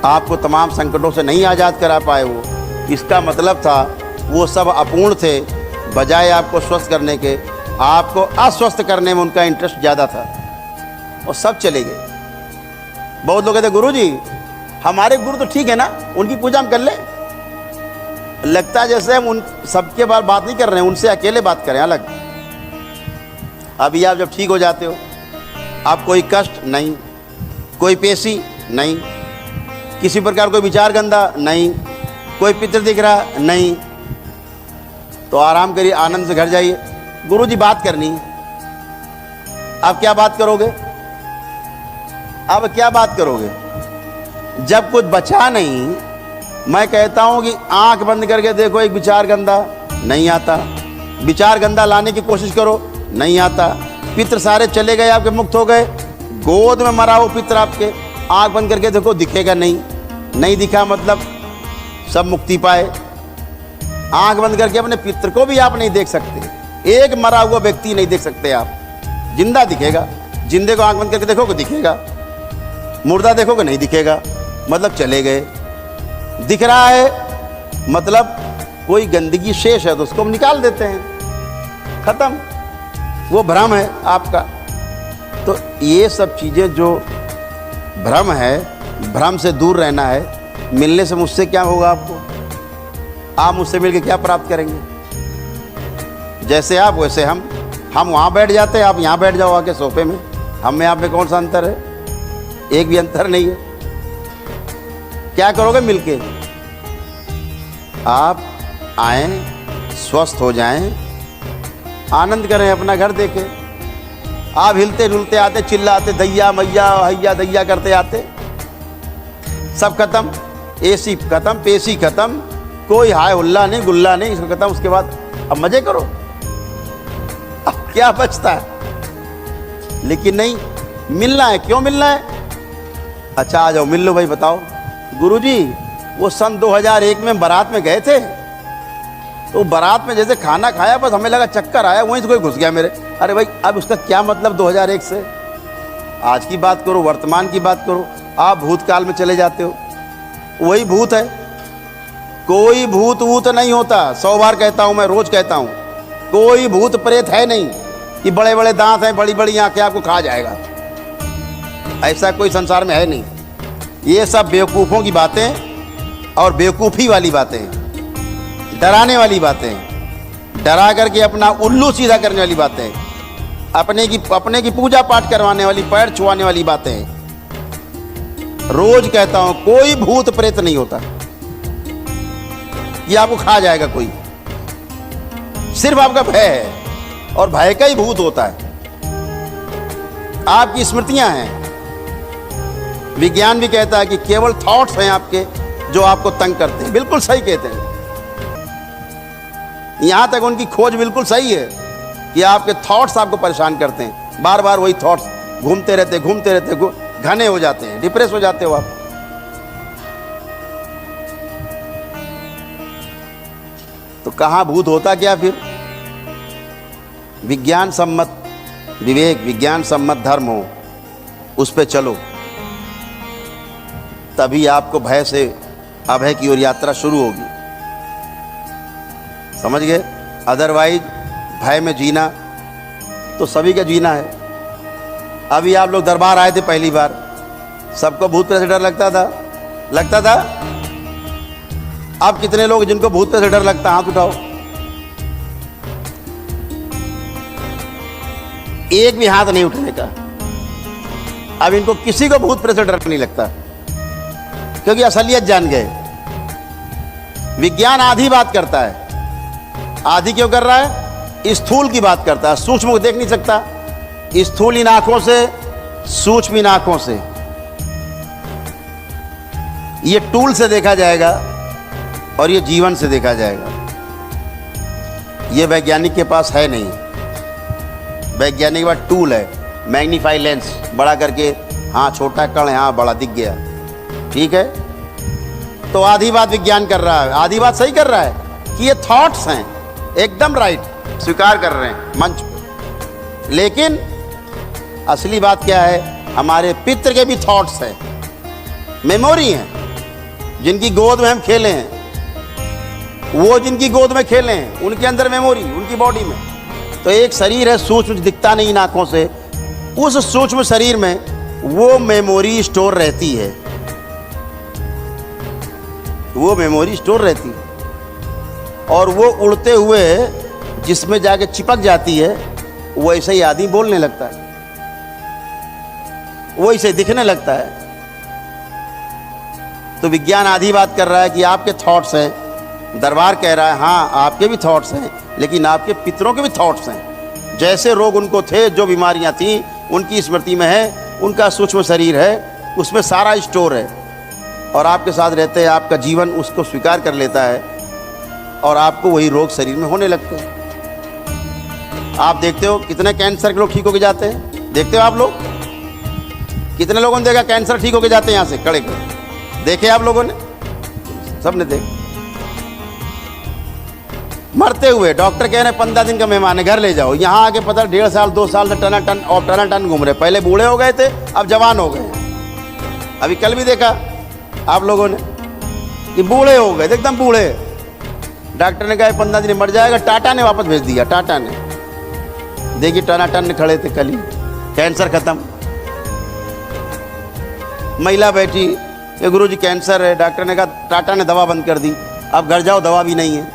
आपको तमाम संकटों से नहीं आज़ाद करा पाए, वो इसका मतलब था वो सब अपूर्ण थे। बजाय आपको स्वस्थ करने के, आपको अस्वस्थ करने में उनका इंटरेस्ट ज़्यादा था, और सब चले गए। बहुत लोग कहते गुरुजी हमारे गुरु तो ठीक है ना, उनकी पूजा हम कर लें। लगता है जैसे हम उन सबके बारे बात नहीं कर रहे हैं, उनसे अकेले बात करें अलग। अभी आप जब ठीक हो जाते हो, आप कोई कष्ट नहीं, कोई पेशी नहीं, किसी प्रकार कोई विचार गंदा नहीं, कोई पितर दिख रहा नहीं, तो आराम करिए, आनंद से घर जाइए। गुरुजी बात करनी है। आप क्या बात करोगे? अब क्या बात करोगे जब कुछ बचा नहीं? मैं कहता हूं कि आंख बंद करके देखो, एक विचार गंदा नहीं आता। विचार गंदा लाने की कोशिश करो, नहीं आता। पितर सारे चले गए, आपके मुक्त हो गए। गोद में मरा वो पितर आपके, आंख बंद करके देखो, दिखेगा नहीं। नहीं दिखा मतलब सब मुक्ति पाए। आंख बंद करके अपने पितर को भी आप नहीं देख सकते। एक मरा हुआ व्यक्ति नहीं देख सकते आप, जिंदा दिखेगा। जिंदे को आंख बंद करके देखोगे दिखेगा, मुर्दा देखोगे नहीं दिखेगा, मतलब चले गए। दिख रहा है मतलब कोई गंदगी शेष है, तो उसको हम निकाल देते हैं, खत्म, वो भ्रम है आपका। तो ये सब चीज़ें जो भ्रम है, भ्रम से दूर रहना है। मिलने से मुझसे क्या होगा आपको? आप मुझसे मिलके क्या प्राप्त करेंगे? जैसे आप वैसे हम वहाँ बैठ जाते हैं, आप यहाँ बैठ जाओ आके सोफे में। हम में आप में कौन सा अंतर है? एक भी अंतर नहीं है। क्या करोगे मिलके? आप आएं, स्वस्थ हो जाएं, आनंद करें, अपना घर देखें। आप हिलते डुलते आते, चिल्लाते दैया मैया हैया दैया करते आते, सब खत्म। एसी खत्म, पेशी खत्म, कोई हाय हुल्ला नहीं, गुल्ला नहीं, सब खत्म। उसके बाद अब मजे करो, अब क्या बचता है? लेकिन नहीं, मिलना है। क्यों मिलना है? अच्छा आ जाओ, मिल लो भाई, बताओ। गुरुजी वो सन 2001 में बारात में गए थे, तो बारात में जैसे खाना खाया, बस हमें लगा चक्कर आया, वहीं से कोई घुस गया मेरे। अरे भाई अब उसका क्या मतलब 2001 से? आज की बात करो, वर्तमान की बात करो। आप भूतकाल में चले जाते हो, वही भूत है। कोई भूत वूत नहीं होता। 100 बार कहता हूँ मैं, रोज कहता हूँ, कोई भूत प्रेत है नहीं कि बड़े बड़े दांत हैं, बड़ी बड़ी आंखें, आपको खा जाएगा। ऐसा कोई संसार में है नहीं। ये सब बेवकूफ़ों की बातें और बेवकूफ़ी वाली बातें, डराने वाली बातें, डरा करके अपना उल्लू सीधा करने वाली बातें, अपने की पूजा पाठ करवाने वाली, पैर छुआने वाली बातें। रोज कहता हूं कोई भूत प्रेत नहीं होता, ये आपको खा जाएगा कोई। सिर्फ आपका भय है, और भय का ही भूत होता है। आपकी स्मृतियां हैं। विज्ञान भी कहता है कि केवल थॉट्स हैं आपके जो आपको तंग करते हैं। बिल्कुल सही कहते हैं। यहां तक उनकी खोज बिल्कुल सही है कि आपके थॉट्स आपको परेशान करते हैं। बार बार वही थॉट्स घूमते रहते, घने हो जाते हैं, डिप्रेस हो जाते हो आप। तो कहां भूत होता क्या फिर? विज्ञान सम्मत विवेक, विज्ञान सम्मत धर्म हो, उस पे चलो, तभी आपको भय से अभय की ओर यात्रा शुरू होगी। समझ गए? अदरवाइज भय में जीना तो सभी का जीना है। अभी आप लोग दरबार आए थे पहली बार, सबको भूत प्रेत से डर लगता था। अब कितने लोग जिनको भूत प्रेत से डर लगता, हाथ उठाओ। एक भी हाथ नहीं उठने का। अब इनको किसी को भूत प्रेत से डर नहीं लगता, क्योंकि असलियत जान गए। विज्ञान आधी बात करता है। आधी क्यों कर रहा है? स्थूल की बात करता है, सूक्ष्म को देख नहीं सकता। स्थूल इन आंखों से, सूक्ष्म इन आंखों से। ये टूल से देखा जाएगा और ये जीवन से देखा जाएगा। ये वैज्ञानिक के पास है नहीं। वैज्ञानिक के पास टूल है, मैग्नीफाई लेंस, बड़ा करके, हाँ छोटा कण है, हाँ बड़ा दिख गया, ठीक है। तो आधी बात विज्ञान कर रहा है, आधी बात सही कर रहा है कि ये थॉट्स हैं, एकदम राइट, स्वीकार कर रहे हैं मंच पे। लेकिन असली बात क्या है? हमारे पितृ के भी थॉट्स हैं, मेमोरी हैं, जिनकी गोद में हम खेले हैं। वो जिनकी गोद में खेले हैं, उनके अंदर मेमोरी, उनकी बॉडी में। तो एक शरीर है सूक्ष्म, दिखता नहीं इन आंखों से। उस सूक्ष्म शरीर में वो मेमोरी स्टोर रहती है, वो मेमोरी स्टोर रहती है। और वो उड़ते हुए जिसमें जाके चिपक जाती है, वो ऐसे ही आदमी बोलने लगता है, वो ऐसे दिखने लगता है। तो विज्ञान आधी बात कर रहा है कि आपके थॉट्स हैं। दरबार कह रहा है हाँ आपके भी थॉट्स हैं, लेकिन आपके पितरों के भी थॉट्स हैं। जैसे रोग उनको थे, जो बीमारियां थी, उनकी स्मृति में है, उनका सूक्ष्म शरीर है, उसमें सारा स्टोर है। और आपके साथ रहते हैं, आपका जीवन उसको स्वीकार कर लेता है और आपको वही रोग शरीर में होने लगते हैं। आप देखते हो कितने कैंसर के लोग ठीक होके जाते हैं, देखते हो आप लोग? कितने लोगों ने देखा कैंसर ठीक होके जाते हैं? यहाँ से खड़े खड़े देखे आप लोगों ने? सबने देखे। मरते हुए डॉक्टर कह रहे हैं 15 दिन का मेहमान है, घर ले जाओ। यहाँ आके पता 1.5 साल 2 साल से टन घूम रहे। पहले बूढ़े हो गए थे, अब जवान हो गए। अभी कल भी देखा आप लोगों ने कि बूढ़े हो गए, एकदम बूढ़े। डॉक्टर ने कहा 15 दिन मर जाएगा, टाटा ने वापस भेज दिया। टाटा ने, देखिए टन खड़े थे कल ही, कैंसर खत्म। महिला बैठी, गुरुजी कैंसर है, डॉक्टर ने कहा, टाटा ने दवा बंद कर दी, अब घर जाओ, दवा भी नहीं है,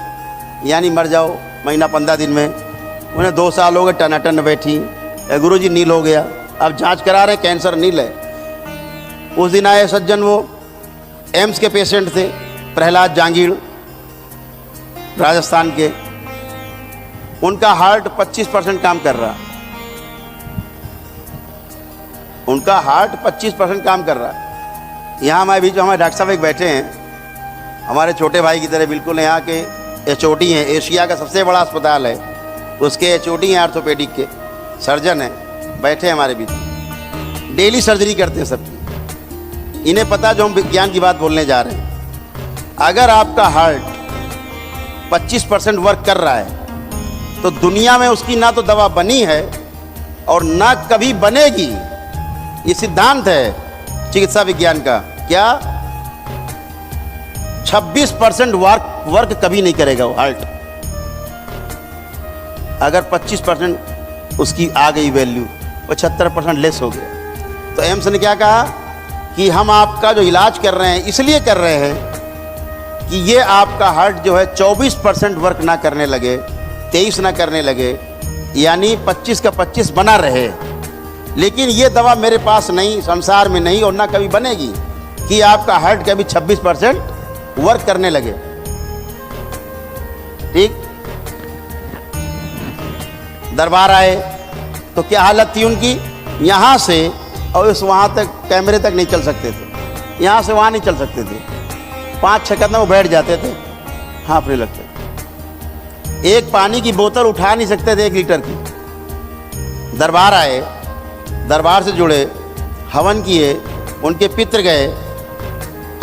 यानी मर जाओ महीना 15 दिन में। उन्हें 2 साल हो गए, टन बैठी, गुरुजी नील हो गया। अब जांच करा रहे, कैंसर नील है। उस दिन आए सज्जन, वो एम्स के पेशेंट थे, प्रहलाद जांगीड़, राजस्थान के। उनका हार्ट 25% काम कर रहा, उनका हार्ट 25% काम कर रहा है। यहाँ हमारे बीच में हमारे डॉक्टर साहब एक बैठे हैं, हमारे छोटे भाई की तरह बिल्कुल। यहाँ के HOD हैं, एशिया का सबसे बड़ा अस्पताल है, उसके HOD हैं, ऑर्थोपेडिक के सर्जन हैं, बैठे हमारे बीच। डेली सर्जरी करते हैं सबकी। इन्हें पता जो हम विज्ञान की बात बोलने जा रहे हैं। अगर आपका हार्ट 25% वर्क कर रहा है, तो दुनिया में उसकी ना तो दवा बनी है और ना कभी बनेगी। ये सिद्धांत है चिकित्सा विज्ञान का। क्या? 26% वर्क कभी नहीं करेगा वो हार्ट। अगर 25% उसकी आ गई वैल्यू, 75% लेस हो गया। तो एम्स ने क्या कहा कि हम आपका जो इलाज कर रहे हैं इसलिए कर रहे हैं कि ये आपका हार्ट जो है 24% वर्क ना करने लगे, 23 ना करने लगे, यानी 25 का 25 बना रहे। लेकिन ये दवा मेरे पास नहीं, संसार में नहीं, और ना कभी बनेगी कि आपका हार्ट कभी 26% वर्क करने लगे। ठीक। दरबार आए तो क्या हालत थी उनकी, यहाँ से और इस वहाँ तक, कैमरे तक नहीं चल सकते थे, यहाँ से वहाँ नहीं चल सकते थे। 5-6 कदम वो बैठ जाते थे, हाँफने लगते। एक पानी की बोतल उठा नहीं सकते थे 1 लीटर की। दरबार आए, दरबार से जुड़े, हवन किए, उनके पितृ गए,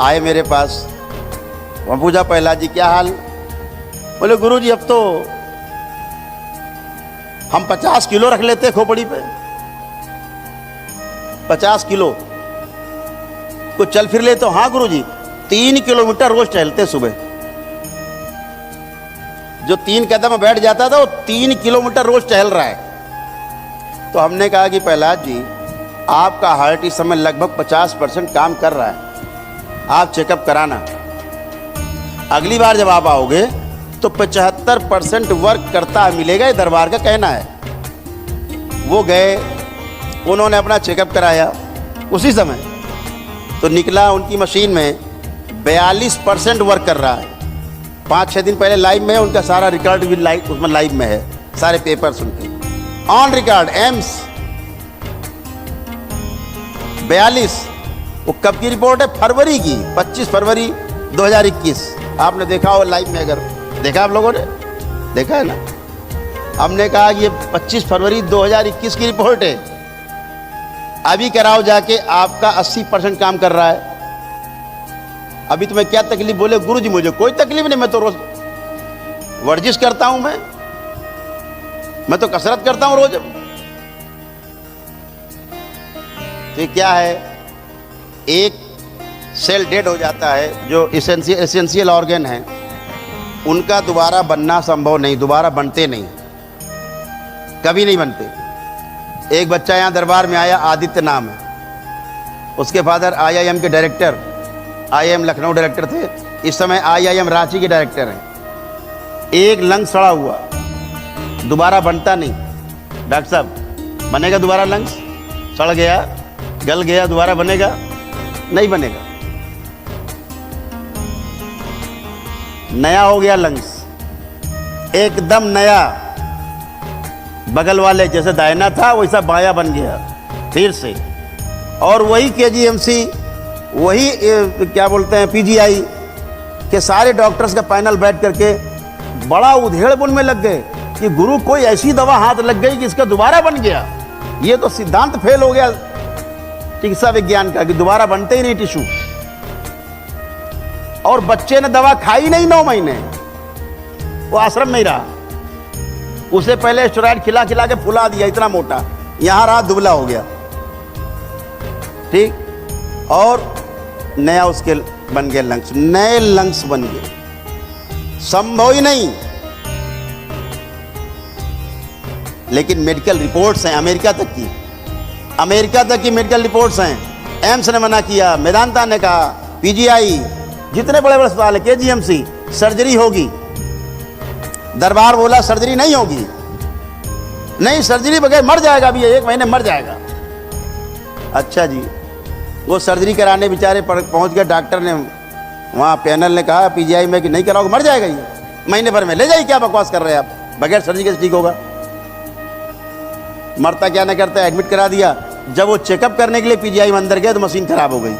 आए मेरे पास। वहाँ पूछा, प्रहलाद जी क्या हाल? बोले गुरु जी अब तो हम 50 किलो रख लेते खोपड़ी पे, 50 किलो को चल फिर ले। तो हाँ गुरु जी, 3 किलोमीटर रोज टहलते सुबह। जो 3 कदम में बैठ जाता था वो 3 किलोमीटर रोज टहल रहा है। तो हमने कहा कि प्रहलाद जी आपका हार्ट इस समय लगभग 50% काम कर रहा है, आप चेकअप कराना। अगली बार जब आप आओगे तो 75% वर्क करता मिलेगा, ये दरबार का कहना है। वो गए, उन्होंने अपना चेकअप कराया उसी समय, तो निकला उनकी मशीन में 42% वर्क कर रहा है। 5-6 दिन पहले लाइव में है, उनका सारा रिकॉर्ड भी लाइव, उसमें लाइव में है, सारे पेपर्स उनके ऑन रिकॉर्ड। एम्स 42। वो कब की रिपोर्ट है? फरवरी की, 25 फरवरी 2021। आपने देखा हो लाइव में, अगर देखा आप लोगों ने, देखा है ना। हमने कहा कि ये 25 फरवरी 2021 की रिपोर्ट है, अभी कराओ जाके, आपका 80% काम कर रहा है। अभी तुम्हें क्या तकलीफ? बोले गुरु जी मुझे कोई तकलीफ नहीं, मैं तो रोज वर्जिश करता हूं, मैं तो कसरत करता हूं रोज। तो क्या है, एक सेल डेड हो जाता है, जो एसेंशियल ऑर्गन है उनका दोबारा बनना संभव नहीं, दोबारा बनते नहीं, कभी नहीं बनते। एक बच्चा यहाँ दरबार में आया, आदित्य नाम है, उसके फादर IIM के डायरेक्टर, IIM लखनऊ डायरेक्टर थे, इस समय IIM रांची के डायरेक्टर हैं। एक लंग सड़ा हुआ, दोबारा बनता नहीं। डॉक्टर साहब बनेगा दोबारा लंग्स? सड़ गया, गल गया, दोबारा बनेगा? नहीं बनेगा। नया हो गया लंग्स, एकदम नया, बगल वाले जैसे दाहिना था वैसा बायां बन गया फिर से। और वही KGMC, वही क्या बोलते हैं PGI के सारे डॉक्टर्स का पैनल बैठ करके बड़ा उधेड़ बुन में लग गए कि गुरु कोई ऐसी दवा हाथ लग गई कि इसका दोबारा बन गया। ये तो सिद्धांत फेल हो गया चिकित्सा विज्ञान का कि दोबारा बनते ही नहीं टिश्यू। और बच्चे ने दवा खाई नहीं 9 महीने, वो आश्रम में ही रहा। उसे पहले स्टेरॉइड खिला खिला के फुला दिया, इतना मोटा, यहां रहा दुबला हो गया। ठीक। और नया उसके बन गए लंग्स, नए लंग्स बन गए, संभव ही नहीं। लेकिन मेडिकल रिपोर्ट्स हैं अमेरिका तक की मेडिकल रिपोर्ट्स हैं। एम्स ने मना किया, मेदांता ने कहा, PGI, जितने बड़े बड़े अस्पताल है, KGMC, सर्जरी होगी। दरबार बोला सर्जरी नहीं होगी, नहीं सर्जरी बगैर मर जाएगा, अभी 1 महीने मर जाएगा। अच्छा जी, वो सर्जरी कराने बेचारे पहुंच गए, डॉक्टर ने वहाँ पैनल ने कहा PGI में कि नहीं कराओगे मर जाएगा ये, महीने भर में ले जाइए, क्या बकवास कर रहे हैं आप, बगैर सर्जरी के ठीक होगा। मरता क्या ना करता, एडमिट करा दिया। जब वो चेकअप करने के लिए PGI में अंदर गए तो मशीन खराब हो गई।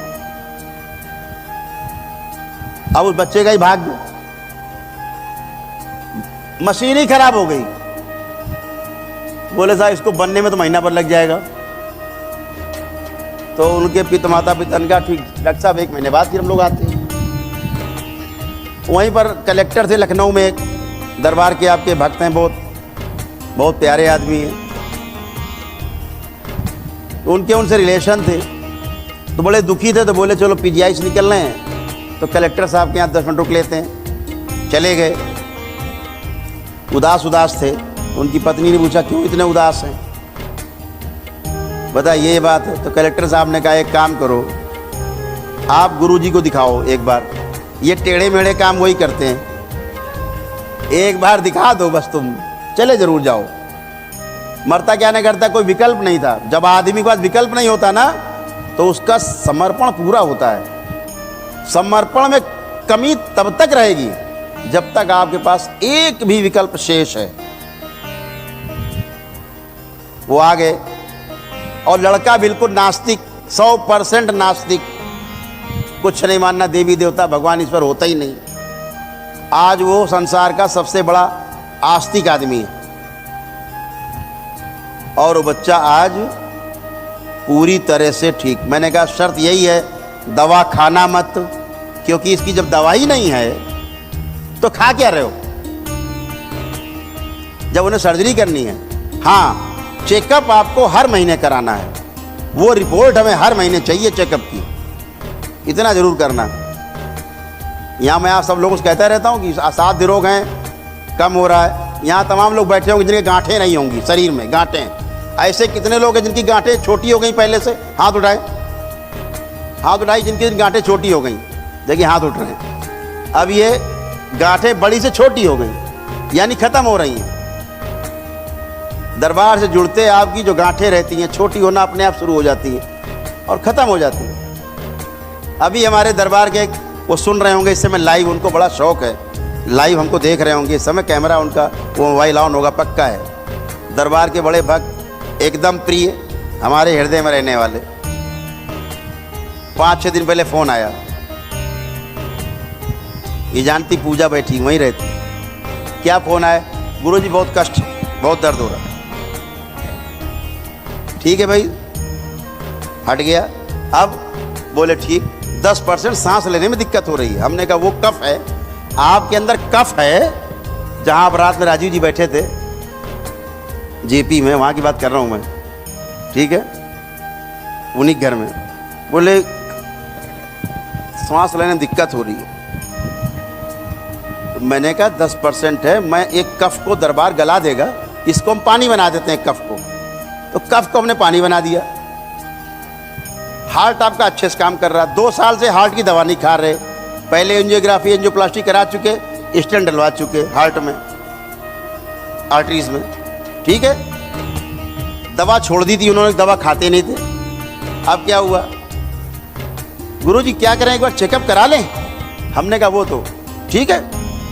अब उस बच्चे का ही भाग्य, मशीन ही खराब हो गई। बोले साहब इसको बनने में तो महीना भर लग जाएगा। तो उनके माता पिता ने कहा ठीक डॉक्टर साहब 1 महीने बाद फिर हम लोग आते हैं। वहीं पर कलेक्टर थे लखनऊ में, दरबार के आपके भक्त हैं, बहुत प्यारे आदमी हैं, उनसे रिलेशन थे। तो बड़े दुखी थे, तो बोले चलो PGI से निकल रहे हैं, तो कलेक्टर साहब के यहाँ 10 मिनट रुक लेते हैं। चले गए, उदास थे। उनकी पत्नी ने पूछा क्यों इतने उदास हैं, बता ये बात है। तो कलेक्टर साहब ने कहा एक काम करो, आप गुरुजी को दिखाओ एक बार, ये टेढ़े मेढ़े काम वही करते हैं, एक बार दिखा दो बस, तुम चले जरूर जाओ। मरता क्या नहीं करता, कोई विकल्प नहीं था। जब आदमी के पास विकल्प नहीं होता ना तो उसका समर्पण पूरा होता है। समर्पण में कमी तब तक रहेगी जब तक आपके पास एक भी विकल्प शेष है। वो आ गए और लड़का बिल्कुल नास्तिक, 100% नास्तिक, कुछ नहीं मानना, देवी देवता भगवान ईश्वर होता ही नहीं। आज वो संसार का सबसे बड़ा आस्तिक आदमी है। और वो बच्चा आज पूरी तरह से ठीक। मैंने कहा शर्त यही है, दवा खाना मत, क्योंकि इसकी जब दवाई नहीं है तो खा क्या रहे हो। जब उन्हें सर्जरी करनी है, हाँ चेकअप आपको हर महीने कराना है, वो रिपोर्ट हमें हर महीने चाहिए चेकअप की, इतना जरूर करना। यहाँ मैं आप सब लोगों से कहता रहता हूँ कि असाध्य रोग हैं, कम हो रहा है। यहाँ तमाम लोग बैठे होंगे जिनके गांठें नहीं होंगी, शरीर में गांठें। ऐसे कितने लोग हैं जिनकी गांठें छोटी हो गई पहले से? हाथ उठाए, हाथ उठाई जिनकी गांठें छोटी हो गई। देखिए हाथ उठ रहे हैं। अब ये गांठें बड़ी से छोटी हो गई, यानी खत्म हो रही हैं। दरबार से जुड़ते आपकी जो गांठें रहती हैं, छोटी होना अपने आप शुरू हो जाती हैं और ख़त्म हो जाती हैं। अभी हमारे दरबार के वो सुन रहे होंगे इस समय लाइव, उनको बड़ा शौक़ है, लाइव हमको देख रहे होंगे इस समय। कैमरा उनका वो मोबाइल ऑन होगा पक्का है। दरबार के बड़े भक्त, एकदम प्रिय, हमारे हृदय में रहने वाले। 5-6 दिन पहले फ़ोन आया, ये जानती पूजा बैठी वहीं रहती। क्या फ़ोन आया? गुरुजी बहुत कष्ट, बहुत दर्द हो रहा। ठीक है भाई, हट गया। अब बोले ठीक, 10% सांस लेने में दिक्कत हो रही है। हमने कहा वो कफ है, आपके अंदर कफ है। जहां आप रात में राजीव जी बैठे थे जेपी में, वहां की बात कर रहा हूं मैं, ठीक है, उन्हीं घर में। बोले सांस लेने में दिक्कत हो रही है। तो मैंने कहा 10% है, मैं एक कफ को दरबार गला देगा, इसको हम पानी बना देते हैं कफ को। तो कफ को हमने पानी बना दिया। हार्ट आपका अच्छे से काम कर रहा। 2 साल से हार्ट की दवा नहीं खा रहे। पहले एंजियोग्राफी, एंजियोप्लास्टी करा चुके, स्टेंट डलवा चुके हार्ट में, आर्टरीज में, ठीक है। दवा छोड़ दी थी उन्होंने, दवा खाते नहीं थे। अब क्या हुआ? गुरुजी क्या करें, एक बार चेकअप करा लें। हमने कहा वो तो ठीक है,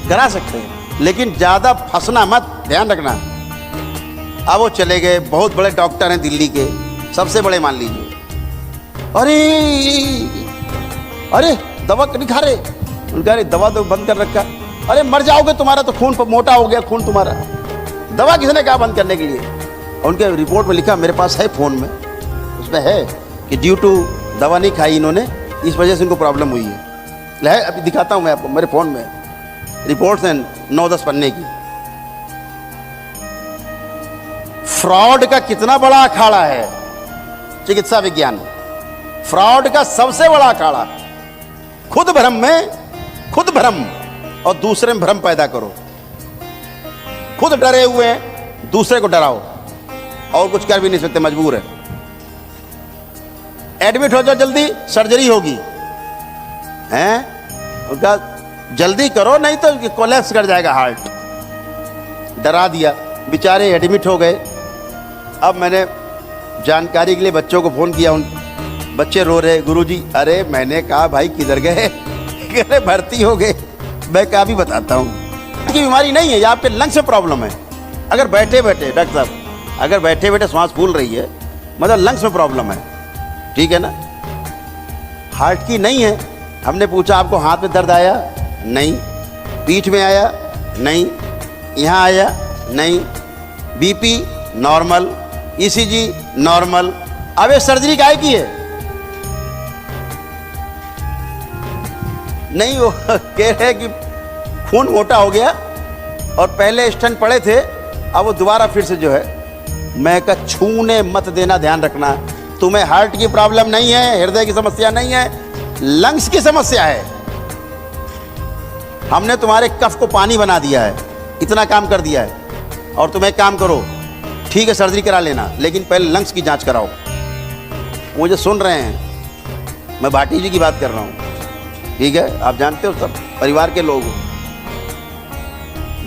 करा सकते हैं, लेकिन ज़्यादा फंसना मत, ध्यान रखना। अब वो चले गए, बहुत बड़े डॉक्टर हैं दिल्ली के, सबसे बड़े मान लीजिए। अरे दवा नहीं खा रहे। उनका अरे दवा तो बंद कर रखा। अरे मर जाओगे, तुम्हारा तो खून मोटा हो गया, खून तुम्हारा। दवा किसने कहा बंद करने के लिए? उनके रिपोर्ट में लिखा, मेरे पास है फ़ोन में, उसमें है कि ड्यू टू दवा नहीं खाई इन्होंने, इस वजह से इनको प्रॉब्लम हुई है। अभी दिखाता हूँ मैं आपको, मेरे फ़ोन में रिपोर्ट्स हैं 9-10 पन्ने की। फ्रॉड का कितना बड़ा अखाड़ा है चिकित्सा विज्ञान। फ्रॉड का सबसे बड़ा अखाड़ा। खुद भ्रम में खुद भ्रम और दूसरे में भ्रम पैदा करो। खुद डरे हुए हैं, दूसरे को डराओ, और कुछ कर भी नहीं सकते, मजबूर है। एडमिट हो जाओ जल्दी, सर्जरी होगी, हैं? उनका जल्दी करो नहीं तो कोलैप्स कर जाएगा हार्ट। डरा दिया, बेचारे एडमिट हो गए। अब मैंने जानकारी के लिए बच्चों को फ़ोन किया, उन बच्चे रो रहे, गुरुजी। अरे मैंने कहा भाई किधर गए? अरे भर्ती हो गए। मैं क्या भी बताता हूँ की बीमारी नहीं है, ये आपके लंग्स में प्रॉब्लम है। अगर बैठे बैठे डॉक्टर साहब, अगर बैठे बैठे सांस फूल रही है, मतलब लंग्स में प्रॉब्लम है, ठीक है ना, हार्ट की नहीं है। हमने पूछा आपको हाथ में दर्द आया? नहीं। पीठ में आया? नहीं। यहाँ आया? नहीं। BP normal, ECG normal. अब ये सर्जरी काहे की है? नहीं, वो कह रहे कि खून मोटा हो गया और पहले स्टेंट पड़े थे, अब वो दोबारा फिर से जो है। मैं कहा छूने मत देना, ध्यान रखना। तुम्हें हार्ट की प्रॉब्लम नहीं है, हृदय की समस्या नहीं है, लंग्स की समस्या है। हमने तुम्हारे कफ को पानी बना दिया है, इतना काम कर दिया है। और तुम एक काम करो, ठीक है सर्जरी करा लेना, लेकिन पहले लंग्स की जांच कराओ। मुझे सुन रहे हैं, मैं भाटी जी की बात कर रहा हूँ, ठीक है, आप जानते हो, सब परिवार के लोग।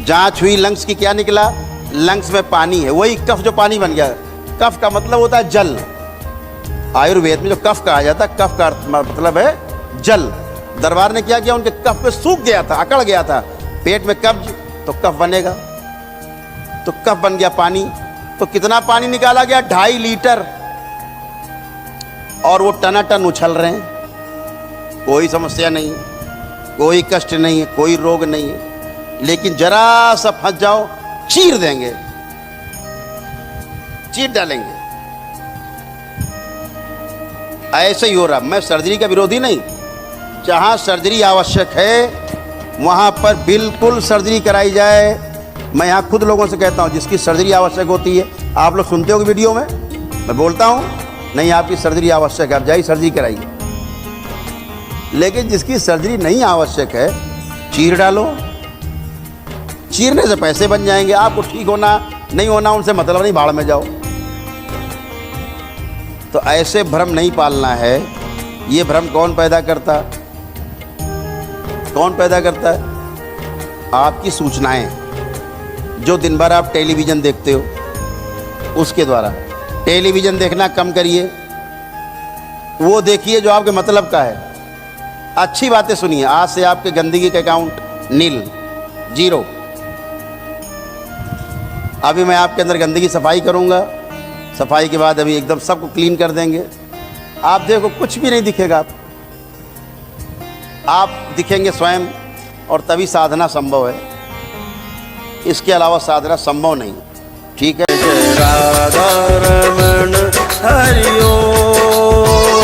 जांच हुई, लंग्स की, क्या निकला? लंग्स में पानी है, वही कफ जो पानी बन गया। कफ का मतलब होता है जल। आयुर्वेद में जो कफ कहा जाता है, कफ का मतलब है जल। दरबार ने क्या किया, उनके कफ में सूख गया था, अकड़ गया था। पेट में कब्ज, तो कफ बनेगा, तो कफ बन गया पानी। तो कितना पानी निकाला गया? 2.5 लीटर। और वो टनाटन उछल रहे हैं, कोई समस्या नहीं, कोई कष्ट नहीं है, कोई रोग नहीं है। लेकिन जरा सा फंस जाओ, चीर देंगे, चीर डालेंगे। ऐसे ही हो रहा। मैं सर्जरी का विरोधी नहीं, जहां सर्जरी आवश्यक है वहां पर बिल्कुल सर्जरी कराई जाए। मैं यहाँ खुद लोगों से कहता हूँ, जिसकी सर्जरी आवश्यक होती है, आप लोग सुनते हो वीडियो में मैं बोलता हूँ, नहीं आपकी सर्जरी आवश्यक है, आप जाइए सर्जरी कराइए। लेकिन जिसकी सर्जरी नहीं आवश्यक है, चीर डालो। चीरने से पैसे बन जाएंगे, आपको ठीक होना नहीं होना उनसे मतलब नहीं, भाड़ में जाओ। तो ऐसे भ्रम नहीं पालना है। ये भ्रम कौन पैदा करता? कौन पैदा करता है? आपकी सूचनाएं, जो दिन भर आप टेलीविज़न देखते हो, उसके द्वारा। टेलीविज़न देखना कम करिए, वो देखिए जो आपके मतलब का है। अच्छी बातें सुनिए। आज से आपके गंदगी का अकाउंट नील, 0। अभी मैं आपके अंदर गंदगी सफाई करूंगा, सफाई के बाद अभी एकदम सबको क्लीन कर देंगे। आप देखो कुछ भी नहीं दिखेगा, आप दिखेंगे स्वयं, और तभी साधना संभव है। इसके अलावा साधना संभव नहीं, ठीक है। राधा रमण हरि ओम।